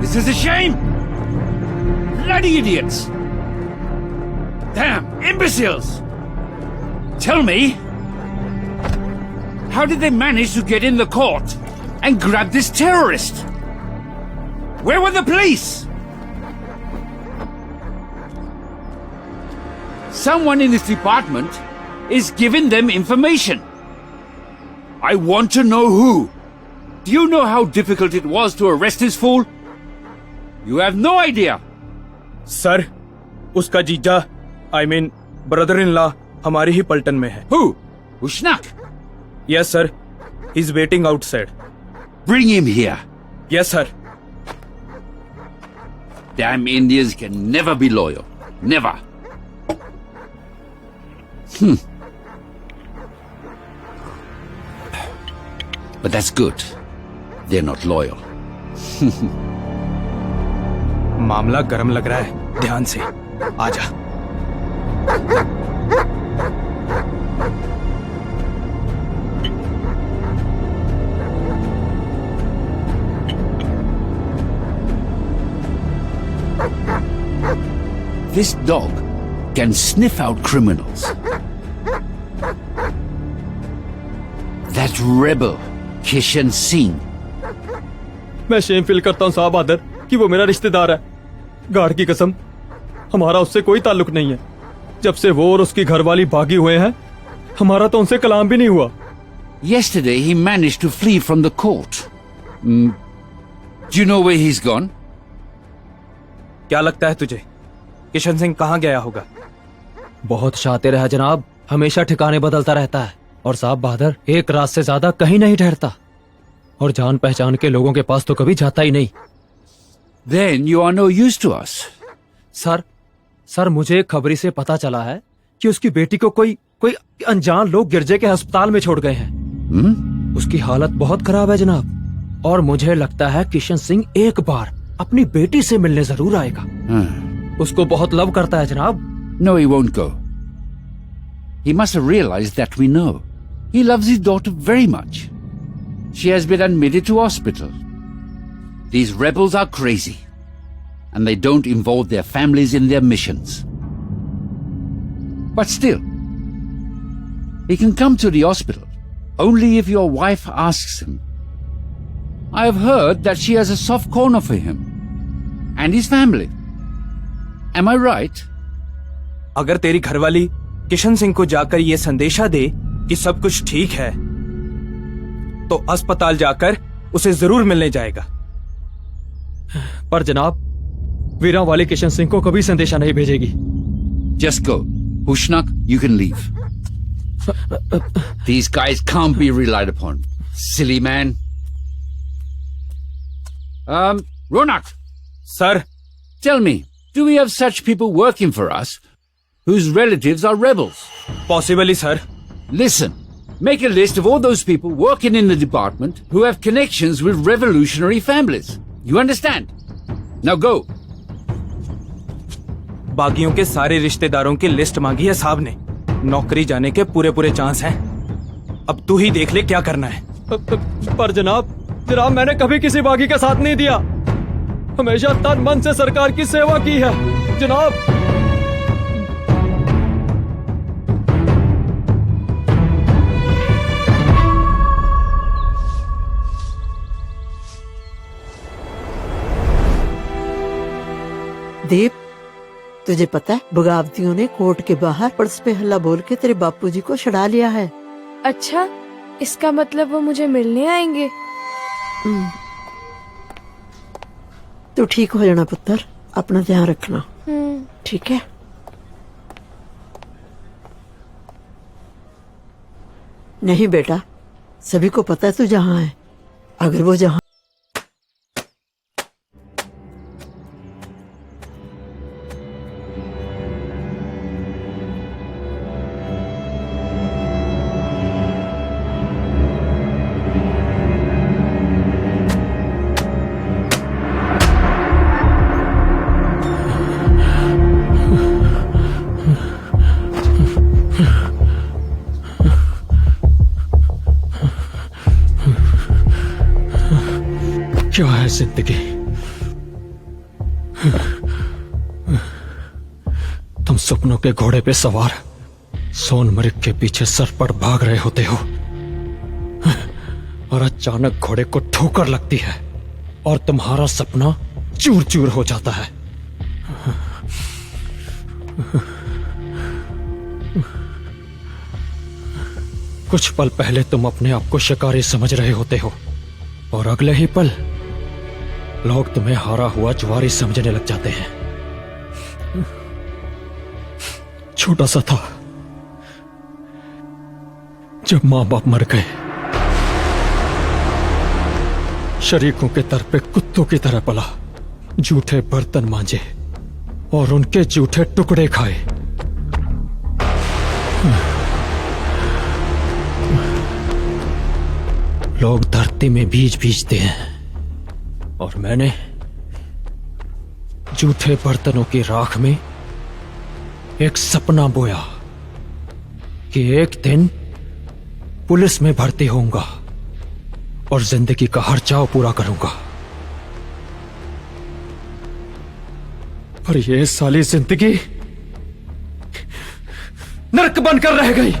This is a shame! Bloody idiots! Damn, imbeciles! Tell me, how did they manage to get in the court and grab this terrorist? Where were the police? Someone in this department is giving them information. I want to know who. Do you know how difficult it was to arrest this fool? You have no idea. Sir, उसका जीजा, I mean brother in law, हमारी ही पलटन में है. Who? Ushnak? Yes, sir. He's waiting outside. Bring him here. Yes, sir. Damn Indians can never be loyal. Never. But that's good. They're not loyal. मामला गर्म लग रहा है. ध्यान से. आजा. This dog can sniff out criminals. That rebel, Kishan Singh. मैं Shem feel करता हूँ साहब आदर कि वो मेरा रिश्तेदार है. गार्ड की कसम, हमारा उससे कोई ताल्लुक नहीं है. जब से वो और उसकी घरवाली भागी हुए हैं, हमारा तो उनसे कलाम भी नहीं हुआ. Yesterday he managed to flee from the court. Do you know where he's gone? क्या लगता है तुझे, किशन सिंह कहाँ गया होगा? बहुत शातिर है जनाब, हमेशा ठिकाने बदलता रहता है. और साहब बहादुर एक रात से ज्यादा कहीं नहीं ठहरता, और जान पहचान के लोगों के पास तो कभी जाता ही नहीं. Then you are no use to us. Sir मुझे खबरी से पता चला है कि उसकी बेटी को कोई अनजान लोग गिरजे के अस्पताल में छोड़ गए हैं. उसकी हालत बहुत खराब है जनाब, और मुझे लगता है किशन सिंह एक बार अपनी बेटी से मिलने जरूर आएगा. उसको बहुत लव करता है जनाब. No, he won't go. He must have realized that we know. He loves his daughter very much. She has been admitted to hospital. These rebels are crazy, and they don't involve their families in their missions. But still, He can come to the hospital only if your wife asks him. I have heard that she has a soft corner for him and his family. Am I right? अगर तेरी घरवाली किशन सिंह को जाकर ये संदेशा दे कि सब कुछ ठीक है, तो अस्पताल जाकर उसे जरूर मिलने जाएगा। पर जनाब, वीरा वाले किशन सिंह को कभी संदेशा नहीं भेजेगी। Just go. Hushnak, you can leave. These guys can't be relied upon. Silly man. Ronak. Sir. Tell me, do we have such people working for us whose relatives are rebels? Possibly, sir. Listen, make a list of all those people working in the department who have connections with revolutionary families. You understand? Now go. बागियों के सारे रिश्तेदारों की list मांगी है साहब ने। नौकरी जाने के पूरे चांस हैं। अब तू ही देख ले क्या करना है। पर जनाब मैंने कभी किसी बागी का साथ नहीं दिया। हमेशा तन मन से सरकार की सेवा की है जनाब। दीप, तुझे पता है बगावतियों ने कोर्ट के बाहर पुलिस पे हल्ला बोल के तेरे बापूजी को छुड़ा लिया है। अच्छा, इसका मतलब वो मुझे मिलने आएंगे। तू ठीक हो जाना पुत्र, अपना ध्यान रखना। ठीक है। नहीं बेटा, सभी को पता है तू जहाँ है। अगर वो जहाँ क्या है जिंदगी? तुम सपनों के घोड़े पे सवार सोनमर्ग के पीछे सरपट भाग रहे होते हो और अचानक घोड़े को ठोकर लगती है और तुम्हारा सपना चूर चूर हो जाता है। कुछ पल पहले तुम अपने आप को शिकारी समझ रहे होते हो और अगले ही पल लोग तुम्हें हारा हुआ जुआरी समझने लग जाते हैं। छोटा सा था जब मां बाप मर गए, शरीकों के दर पे कुत्तों की तरह पला, जूठे बर्तन मांजे और उनके जूठे टुकड़े खाए। लोग धरती में बीज बीजते हैं और मैंने जूठे बर्तनों की राख में एक सपना बोया कि एक दिन पुलिस में भर्ती होऊंगा और जिंदगी का हर चाव पूरा करूंगा। पर ये साली जिंदगी नर्क बनकर रह गई।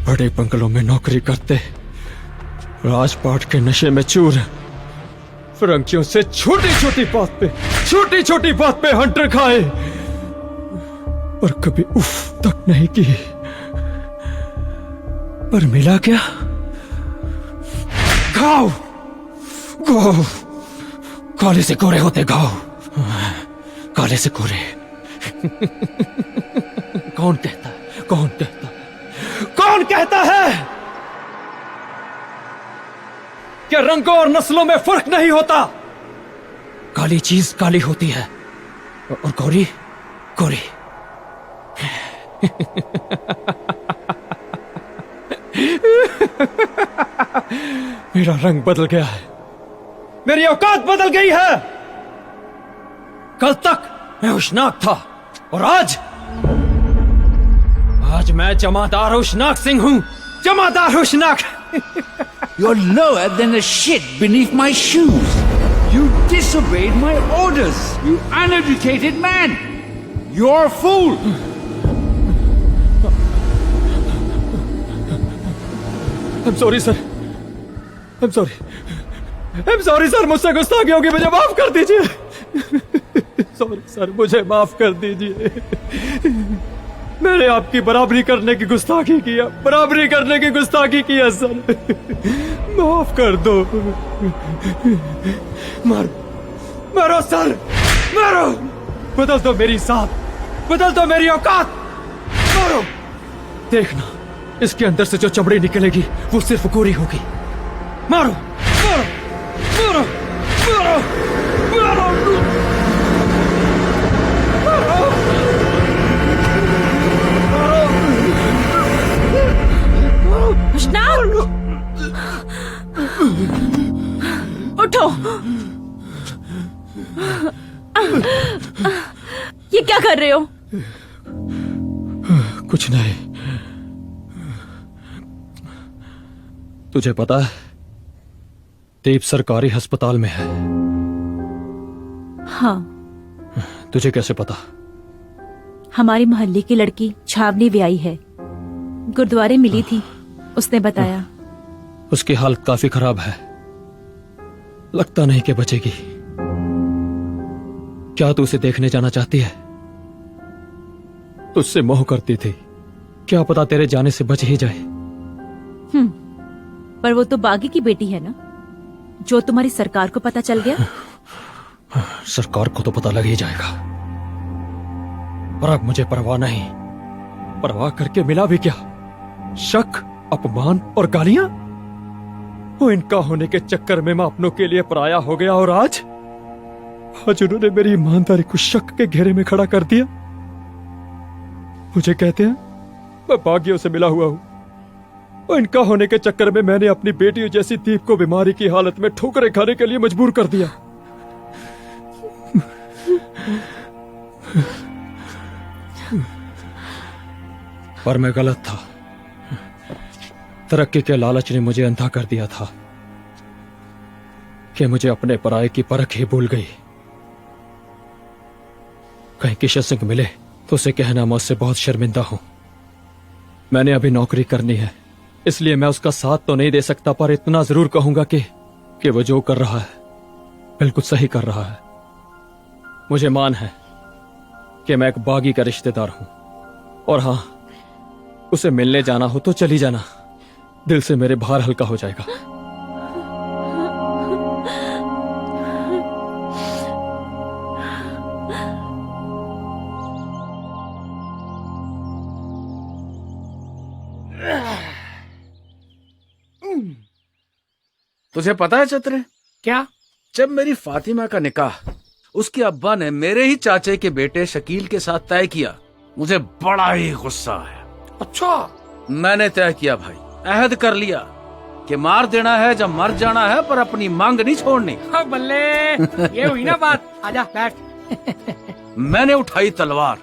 बड़े बंगलों में नौकरी करते, राजपाट के नशे में चूर, फिरंगियों से छोटी छोटी बात पे हंटर खाए, पर कभी उफ तक नहीं की। पर मिला क्या? घाव, घाव, काले से गोरे होते घाव, काले से गोरे। कौन कहता है? कौन कहता है? कौन कहता है कि रंगों और नस्लों में फर्क नहीं होता? काली चीज काली होती है और गोरी गोरी। मेरा रंग बदल गया है, मेरी औकात बदल गई है। कल तक मैं होशनाक था और आज आज मैं जमादार होशनाक सिंह हूँ, जमादार होशनाक। You're lower than a shit beneath my shoes. You disobeyed my orders, you uneducated man. You're a fool. I'm sorry, sir. I'm sorry. I'm sorry, sir. मुझसे गुस्ताखी होगी, मुझे माफ कर दीजिए। सॉरी सर, मुझे माफ कर दीजिए। मैंने आपकी बराबरी करने की गुस्ताखी किया, बराबरी करने की गुस्ताखी किया सर। माफ कर दो। मारो सर, मारो। बदल दो मेरी साथ, बदल दो मेरी औकात। मारो। देखना, इसके अंदर से जो चमड़ी निकलेगी वो सिर्फ गोरी होगी। मारो, मारो, मारो, मारो, मारो। उठो। ये क्या कर रहे हो? कुछ नहीं। तुझे पता है, दीप सरकारी अस्पताल में है। हाँ। तुझे कैसे पता? हमारी मोहल्ले की लड़की छावनी ब्याई है, गुरुद्वारे मिली थी, उसने बताया। उसकी हालत काफी खराब है, लगता नहीं कि बचेगी। क्या तू उसे देखने जाना चाहती है? तुझसे मोह करती थी, क्या पता तेरे जाने से बच ही जाए। पर वो तो बागी की बेटी है ना, जो तुम्हारी सरकार को पता चल गया। सरकार को तो पता लग ही जाएगा, पर अब मुझे परवाह नहीं। परवाह करके मिला भी क्या? शक, अपमान और गालियां। वो इनका होने के चक्कर में मैं अपनों के लिए पराया हो गया, और आज उन्होंने मेरी ईमानदारी को शक के घेरे में खड़ा कर दिया। मुझे कहते हैं मैं बागियों से मिला हुआ हूं, और इनका होने के चक्कर में मैंने अपनी बेटी जैसी दीप को बीमारी की हालत में ठोकरें खाने के लिए मजबूर कर दिया। पर मैं गलत था। तरक्की के लालच ने मुझे अंधा कर दिया था कि मुझे अपने पराये की परख ही भूल गई। कहीं किशन सिंह मिले तो उसे कहना मैं उससे बहुत शर्मिंदा हूं। मैंने अभी नौकरी करनी है, इसलिए मैं उसका साथ तो नहीं दे सकता, पर इतना जरूर कहूंगा कि वो जो कर रहा है बिल्कुल सही कर रहा है। मुझे मान है कि मैं एक बागी का रिश्तेदार हूं, और हां, उसे मिलने जाना हो तो चली जाना, दिल से मेरे भार हल्का हो जाएगा। तुझे पता है चतरे, क्या? जब मेरी फातिमा का निकाह उसके अब्बा ने मेरे ही चाचे के बेटे शकील के साथ तय किया, मुझे बड़ा ही गुस्सा आया। अच्छा। मैंने तय किया भाई, अहद कर लिया कि मार देना है जब मर जाना है, पर अपनी मांग नहीं छोड़नी। हाँ बल्ले, ये हुई ना बात। आजा बैठ। मैंने उठाई तलवार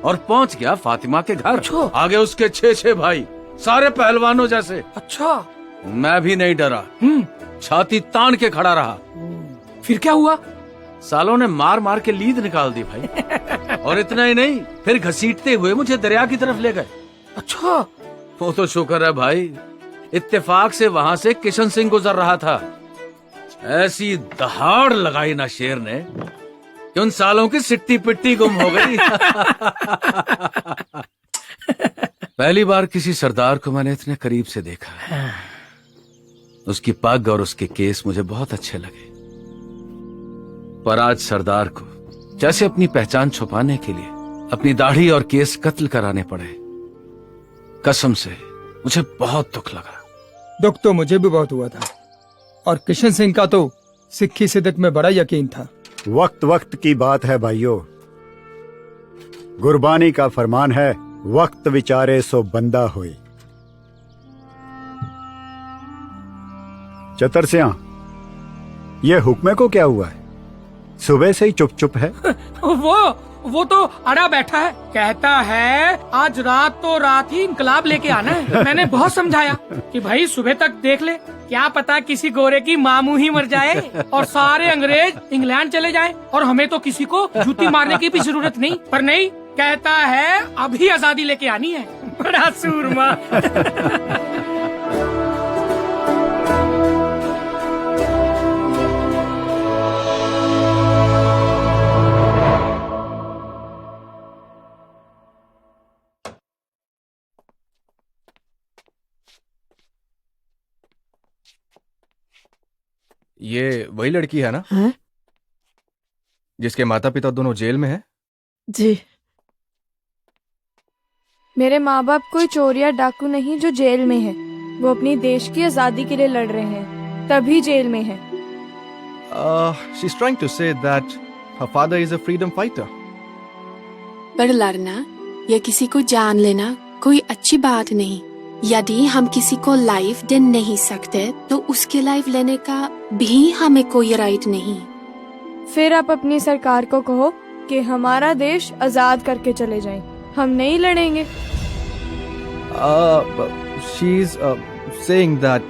और पहुंच गया फातिमा के घर। अच्छा। आगे उसके 6 भाई, सारे पहलवानों जैसे। अच्छा। मैं भी नहीं डरा, छाती तान के खड़ा रहा। फिर क्या हुआ? सालों ने मार मार के लीद निकाल दी भाई। और इतना ही नहीं, फिर घसीटते हुए मुझे दरिया की तरफ ले गए। अच्छा। वो तो शुक्र है भाई, इत्तेफाक से वहां से किशन सिंह गुजर रहा था। ऐसी दहाड़ लगाई ना शेर ने कि उन सालों की सिट्टी पिट्टी गुम हो गई। पहली बार किसी सरदार को मैंने इतने करीब से देखा। उसकी पग और उसके केस मुझे बहुत अच्छे लगे, पर आज सरदार को जैसे अपनी पहचान छुपाने के लिए अपनी दाढ़ी और केस कत्ल कराने पड़े। कसम से मुझे बहुत दुख लगा। दुख तो मुझे भी बहुत हुआ था, और किशन सिंह का तो सिक्खी सिद्दत में बड़ा यकीन था। वक्त वक्त की बात है भाइयों, गुरबानी का फरमान है, वक्त विचारे सो बंदा होए। चतरसिया, ये हुक्मे को क्या हुआ है? सुबह से ही चुप चुप है। वो तो अड़ा बैठा है, कहता है आज रात तो रात ही इनकलाब लेके आना है। मैंने बहुत समझाया कि भाई सुबह तक देख ले, क्या पता किसी गोरे की मामू ही मर जाए और सारे अंग्रेज इंग्लैंड चले जाएं और हमें तो किसी को जूती मारने की भी जरूरत नहीं। पर नहीं, कहता है अभी आजादी लेके आनी है। बड़ा सूरमा। ये वही लड़की है ना? हैं? जिसके माता पिता दोनों जेल में हैं? जी। मेरे माँ बाप कोई चोर या डाकू नहीं जो जेल में है। वो अपनी देश की आजादी के लिए लड़ रहे हैं, तभी जेल में है। She's trying to say that her father is a freedom fighter. पर लड़ना या किसी को जान लेना कोई अच्छी बात नहीं। यदि हम किसी को लाइफ दे नहीं सकते तो उसके लाइफ लेने का भी हमें कोई राइट नहीं। फिर आप अपनी सरकार को कहो कि हमारा देश आजाद करके चले जाएं। हम नहीं लड़ेंगे। She's saying that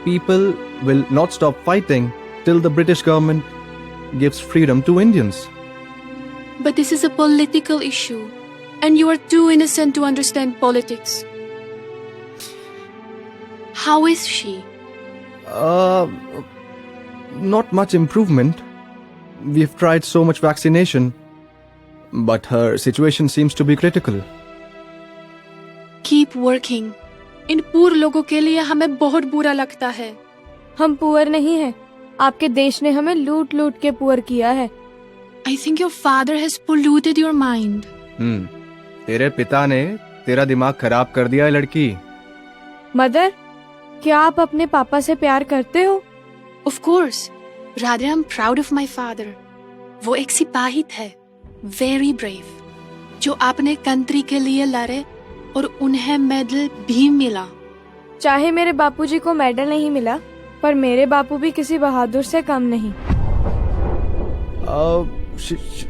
people will not stop fighting till the British government gives freedom to Indians. But this is a political issue and you are too innocent to understand politics. How is she? Not much improvement. We've tried so much vaccination, but her situation seems to be critical. Keep working. इन पूर लोगों के लिए हमें बहुत बुरा लगता है। हम पुअर नहीं हैं। आपके देश ने हमें लूट लूट के पुअर किया है। I think your father has polluted your mind. तेरे पिता ने तेरा दिमाग खराब कर दिया है लड़की। मदर, क्या आप अपने पापा से प्यार करते हो? Of course. Rather, I'm proud of my father. वो एक सिपाही थे, very brave, जो अपने कंट्री के लिए लड़े और उन्हें मेडल भी मिला। चाहे मेरे बापूजी को मेडल नहीं मिला, पर मेरे बापू भी किसी बहादुर से कम नहीं।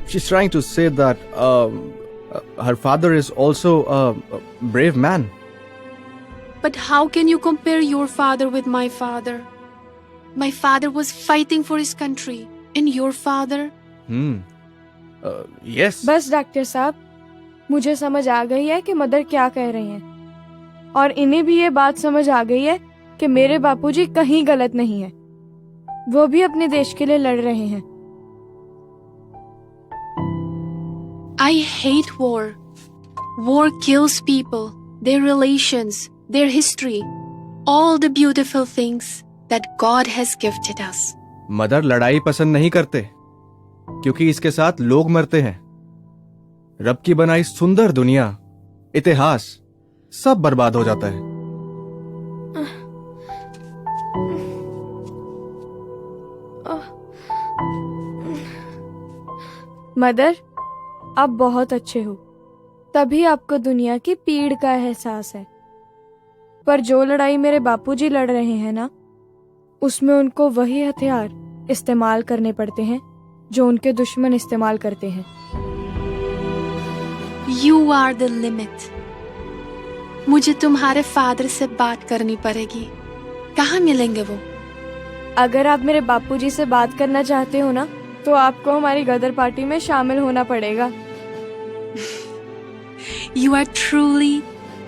She's trying to say that her father is also a brave man. But how can you compare your father with my father? My father was fighting for his country, and your father? Yes. बस doctor साहब, मुझे समझ आ गई है कि mother क्या कह रही हैं, और इन्हें भी ये बात समझ आ गई है कि मेरे बापूजी कहीं गलत नहीं है। वो भी अपने देश के लिए लड़ रहे हैं। I hate war. War kills people, their relations, their history, all the beautiful things that God has gifted us. Mother लड़ाई पसंद नहीं करते क्योंकि इसके साथ लोग मरते हैं। रब की बनाई सुंदर दुनिया, इतिहास सब बर्बाद हो जाता है। मदर, आप बहुत अच्छे हो, तभी आपको दुनिया की पीड़ का एहसास है। पर जो लड़ाई मेरे बापूजी लड़ रहे हैं ना, उसमें उनको वही हथियार इस्तेमाल करने पड़ते हैं जो उनके दुश्मन इस्तेमाल करते हैं। You are the limit. मुझे तुम्हारे फादर से बात करनी पड़ेगी। कहाँ मिलेंगे वो? अगर आप मेरे बापूजी से बात करना चाहते हो ना, तो आपको हमारी गदर पार्टी में शामिल होना पड़ेगा। You are truly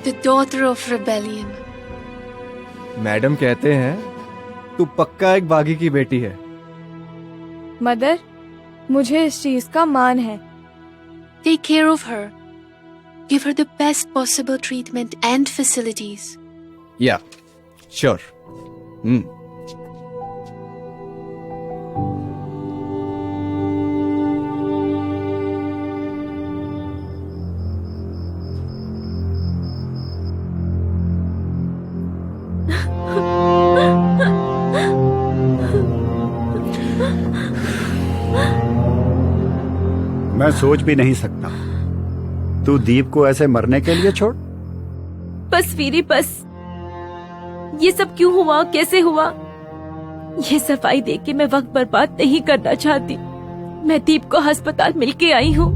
the daughter of rebellion. Madam कहते हैं तू पक्का एक बागी की बेटी है। मदर, मुझे इस चीज का मान है। Take care of her. Give her the best possible treatment and facilities. Yeah, sure. मैं सोच भी नहीं सकता तू दीप को ऐसे मरने के लिए छोड़। बस वीरी, बस। ये सब क्यों हुआ, कैसे हुआ? ये सफाई देख के मैं वक्त बर्बाद नहीं करना चाहती। मैं दीप को अस्पताल मिलके आई हूँ।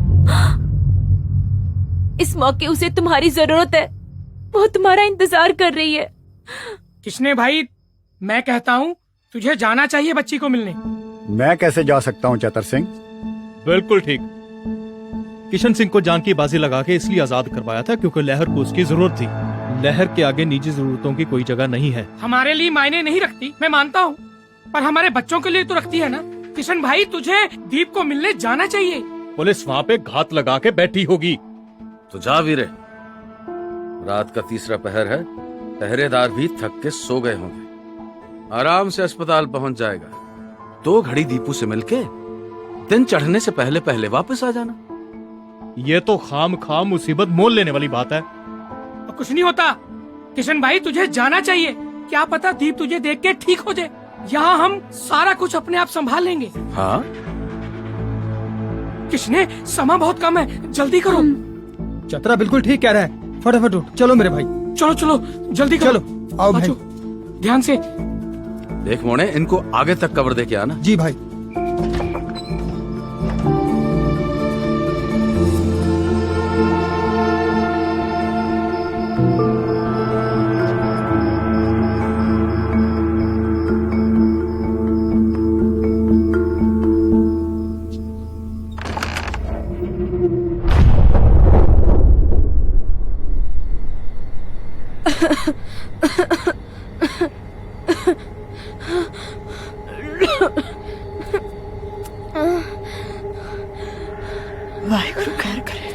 इस मौके उसे तुम्हारी जरूरत है। वो तुम्हारा इंतजार कर रही है। किसने भाई, मैं कहता हूँ तुझे जाना चाहिए बच्ची को मिलने। मैं कैसे जा सकता हूँ चतर सिंह? बिल्कुल ठीक। किशन सिंह को जान की बाजी लगा के इसलिए आजाद करवाया था क्योंकि लहर को उसकी जरूरत थी। लहर के आगे निजी जरूरतों की कोई जगह नहीं है। हमारे लिए मायने नहीं रखती, मैं मानता हूँ, पर हमारे बच्चों के लिए तो रखती है ना। किशन भाई, तुझे दीप को मिलने जाना चाहिए। पुलिस वहाँ पे घात लगा के बैठी होगी। तो जा वीरे, रात का तीसरा पहर है, पहरेदार भी थक के सो गए होंगे। आराम से अस्पताल पहुंच जाएगा। 2 घड़ी दीपू से मिलके दिन चढ़ने से पहले पहले वापस आ जाना। ये तो खाम खाम मुसीबत मोल लेने वाली बात है। तो कुछ नहीं होता किशन भाई, तुझे जाना चाहिए। क्या पता दीप तुझे देख के ठीक हो जाए। यहाँ हम सारा कुछ अपने आप संभाल लेंगे। हाँ? किसने, समय बहुत कम है, जल्दी करो। चतरा बिल्कुल ठीक कह रहा है, फटाफट उठ। चलो मेरे भाई, चलो चलो जल्दी करो। चलो आओ भाई, ध्यान से। देख मोने, इनको आगे तक कवर दे के आना। जी भाई। वाहिगुरु खैर करे।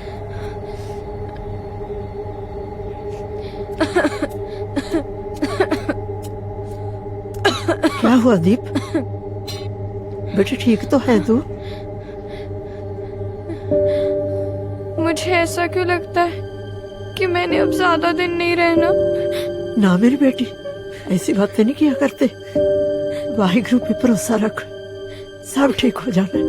क्या हुआ दीप? बेटे ठीक तो है तू? मुझे ऐसा क्यों लगता है कि मैंने अब ज्यादा दिन नहीं रहना। ना मेरी बेटी, ऐसी बातें नहीं किया करते। वाहिगुरु पे भरोसा रख, सब ठीक हो जाना।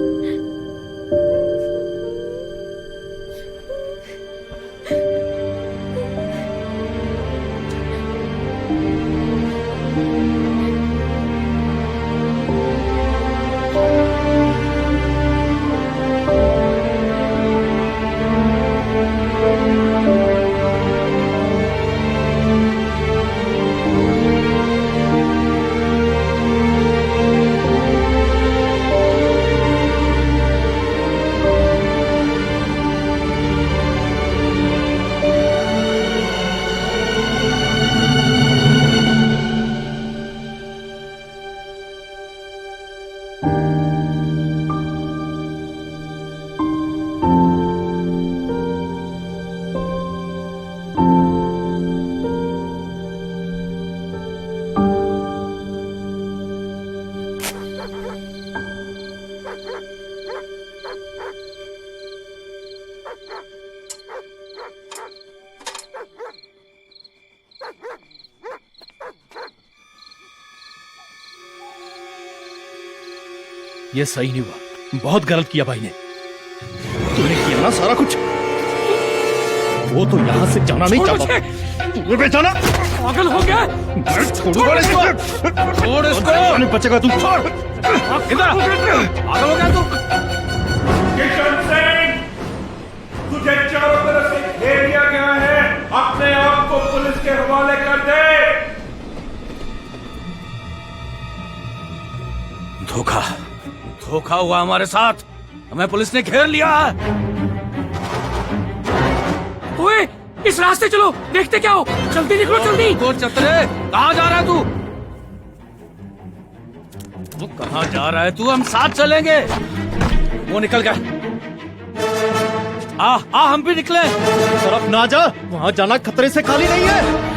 ये सही नहीं हुआ, बहुत गलत किया भाई ने। तूने किया ना सारा कुछ। वो तो यहाँ से जाना नहीं चाहता। तूने बेचाना पागल हो गया। छोड़ इसको, छोड़ इसको, नहीं बचेगा तू। छोड़ इधर, पागल हो गया तू। किशन सिंह, तुझे चारों तरफ से घेर लिया गया है, अपने आप को पुलिस के हवाले कर दे। धोखा, धोखा हुआ हमारे साथ। हमें पुलिस ने घेर लिया है। ओए, इस रास्ते चलो, देखते क्या हो। जल्दी निकलो, जल्दी। तो चतरे, कहाँ जा रहा है तू? तू कहाँ जा रहा है तू? हम साथ चलेंगे। वो निकल गया। आ हम भी निकले। तरफ ना जा, वहाँ जाना खतरे से खाली नहीं है।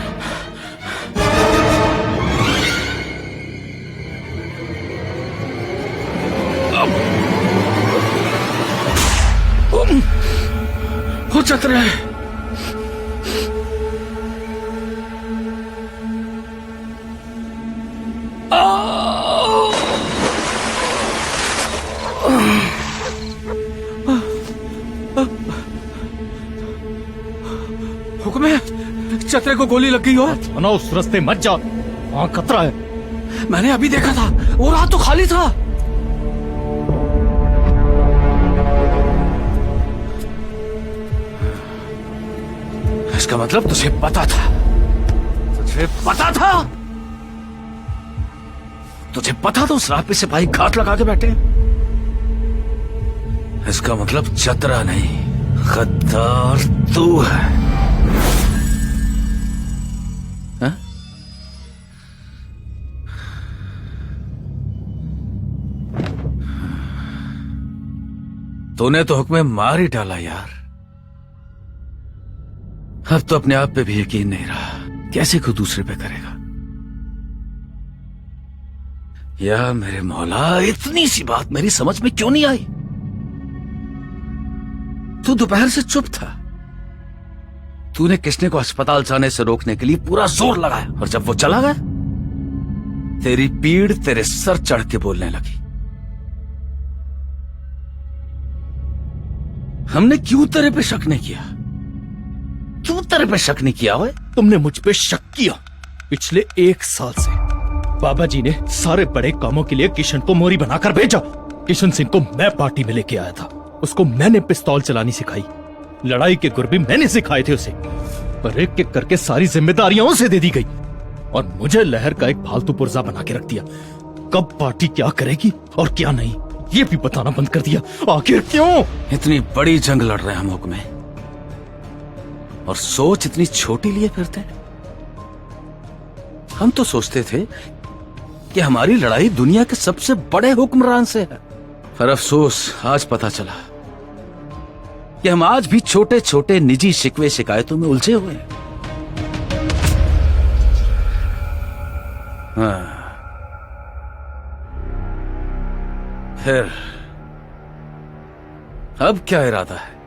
वो चतरे है। हुक्म है, चतरे को गोली लग गई हो। ना उस रास्ते मत जाओ, वहाँ खतरा है। मैंने अभी देखा था, वो रात तो खाली था। इसका मतलब तुझे पता था, तुझे पता था, तुझे पता था उस रात पे सिपाही घात लगा के बैठे हैं। इसका मतलब चतरा नहीं, गद्दार तू है। हा? तूने तो हुक्म मार ही डाला यार। अब तो अपने आप पे भी यकीन नहीं रहा, कैसे कोई दूसरे पे करेगा। या मेरे मौला, इतनी सी बात मेरी समझ में क्यों नहीं आई? तू दोपहर से चुप था। तूने किसने को अस्पताल जाने से रोकने के लिए पूरा जोर लगाया, और जब वो चला गया तेरी पीड़ तेरे सर चढ़ के बोलने लगी। हमने क्यों तेरे पे शक नहीं किया? क्यों तेरे पे शक नहीं किया? ओए, तुमने मुझ पे शक किया। पिछले 1 साल से बाबा जी ने सारे बड़े कामों के लिए किशन को मोरी बनाकर भेजा। किशन सिंह को मैं पार्टी में लेके आया था, उसको मैंने पिस्तौल चलानी सिखाई, लड़ाई के गुर भी मैंने सिखाए थे उसे, पर एक एक करके सारी जिम्मेदारियां उसे दे दी गई और मुझे लहर का एक फालतू पुर्जा बना के रख दिया। कब पार्टी क्या करेगी और क्या नहीं, ये भी बताना बंद कर दिया। आखिर क्यों? इतनी बड़ी जंग लड़ रहे हैं हम हुक्म में, और सोच इतनी छोटी लिए फिरते हैं। हम तो सोचते थे कि हमारी लड़ाई दुनिया के सबसे बड़े हुक्मरान से है, पर अफसोस आज पता चला कि हम आज भी छोटे छोटे निजी शिकवे शिकायतों में उलझे हुए हैं। हाँ। फिर अब क्या इरादा है?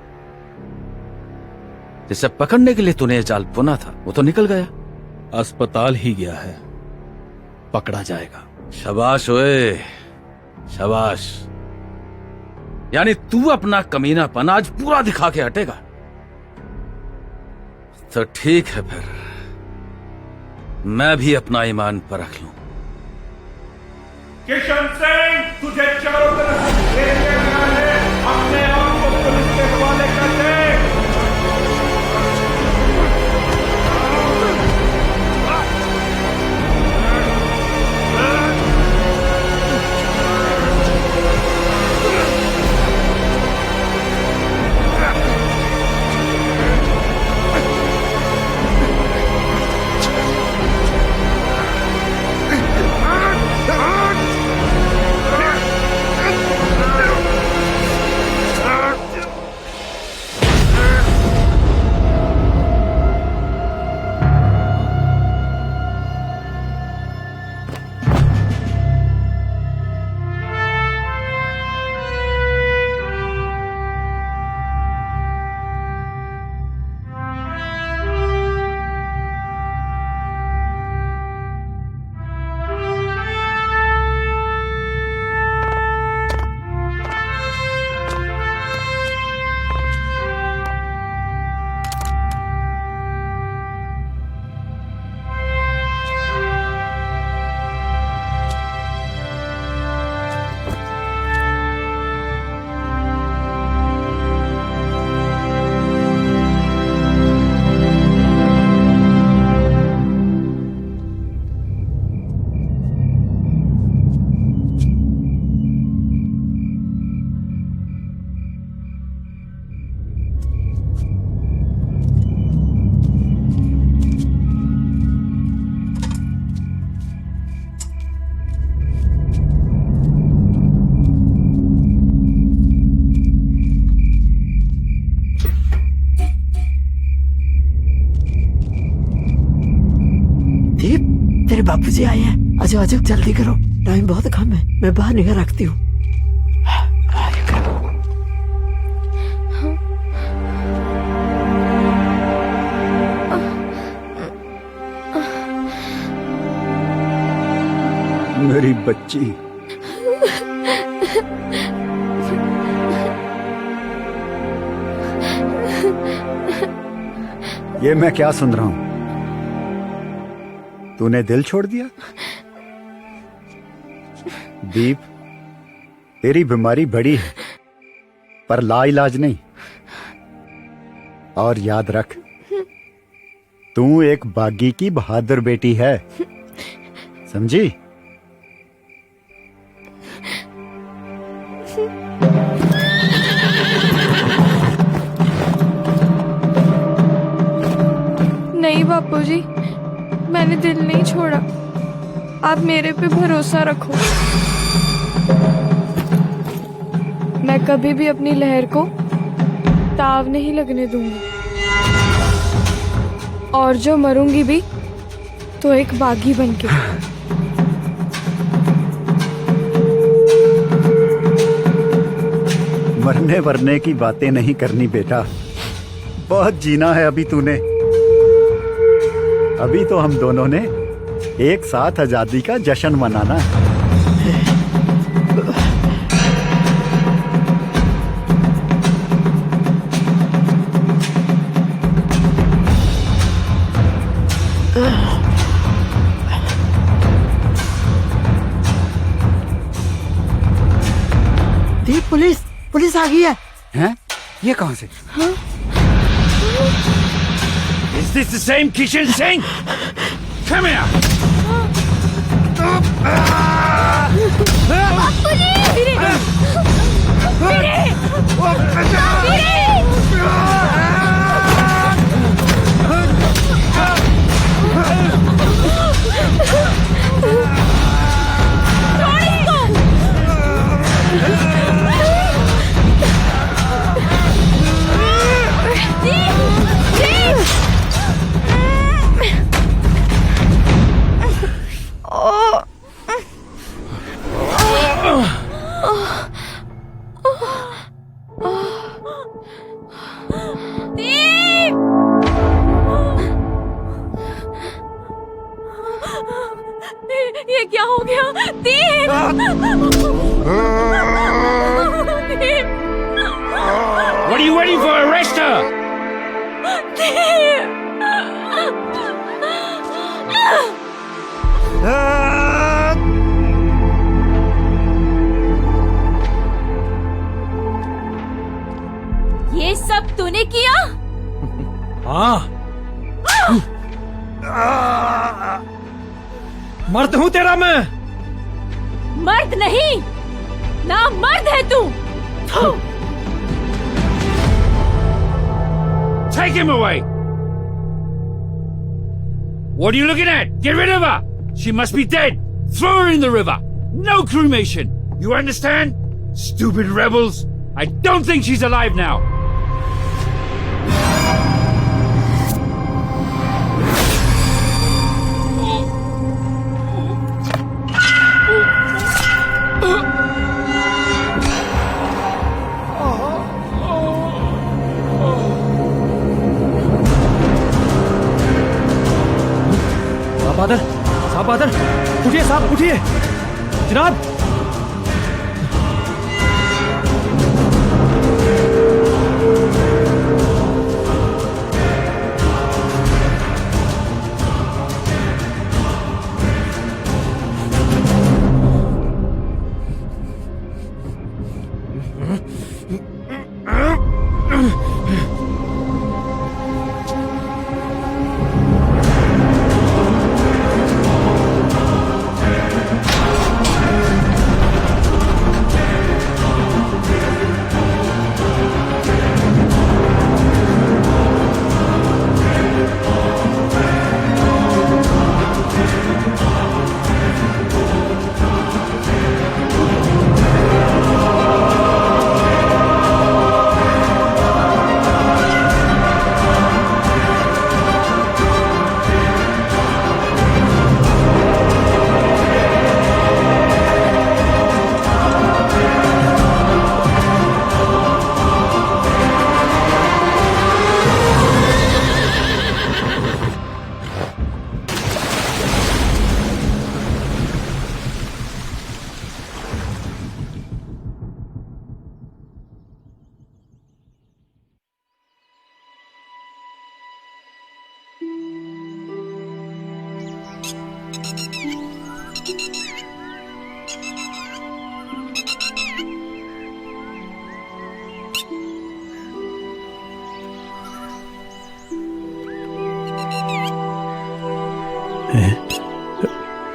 जिसे पकड़ने के लिए तूने जाल बुना था वो तो निकल गया, अस्पताल ही गया है, पकड़ा जाएगा। शाबाश ओए, शाबाश। यानी तू अपना कमीनापन आज पूरा दिखा के हटेगा? तो ठीक है, फिर मैं भी अपना ईमान परख लूं। किशन सिंह, तुझे चारों तरफ से घेर लिया गया है, अपने आप को पुलिस के हवाले कर दे। तेरे बापूजी आए हैं, आजो आजो जल्दी करो, टाइम बहुत कम है, मैं बाहर निगाह रखती हूँ। मेरी बच्ची, ये मैं क्या सुन रहा हूं? तूने दिल छोड़ दिया? दीप, तेरी बीमारी बड़ी है पर लाइलाज नहीं। और याद रख, तू एक बागी की बहादुर बेटी है, समझी? नहीं बापूजी, मैंने दिल नहीं छोड़ा। आप मेरे पे भरोसा रखो। मैं कभी भी अपनी लहर को ताव नहीं लगने दूंगी, और जो मरूंगी भी तो एक बागी बनके। मरने वरने की बातें नहीं करनी बेटा, बहुत जीना है अभी तूने। अभी तो हम दोनों ने एक साथ आजादी का जश्न मनाना है। दी पुलिस आ गई है। हैं? ये कहां से? Is this the same Kishan Singh? Come here! ये क्या हो गया? दीप! What are you waiting for? Arrest her! दीप! ये सब तूने किया? हाँ। मर्द हूं तेरा मैं। मर्द नहीं, ना मर्द है तू। Take him away! What are you looking at? Get rid of her! She must be dead! Throw her in the river! No cremation! You understand? Stupid rebels! I don't think she's alive now! साहब बादल, उठिए साहब, उठिए जनाब।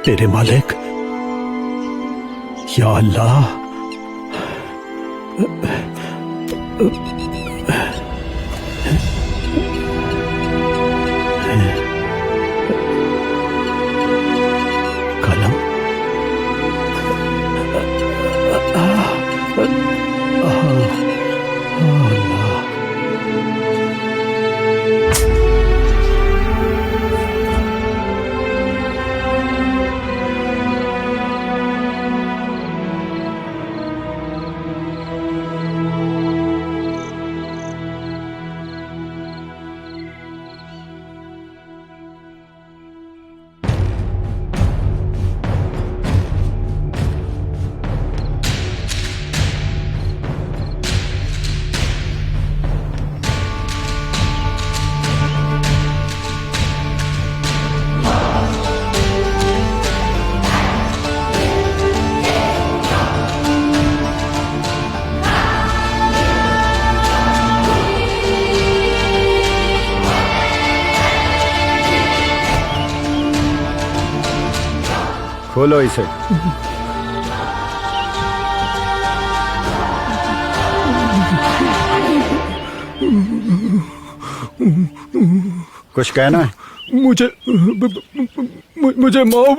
तेरे मालिक, या अल्लाह, कलम, खोलो इसे। कुछ कहना है? मुझे माफ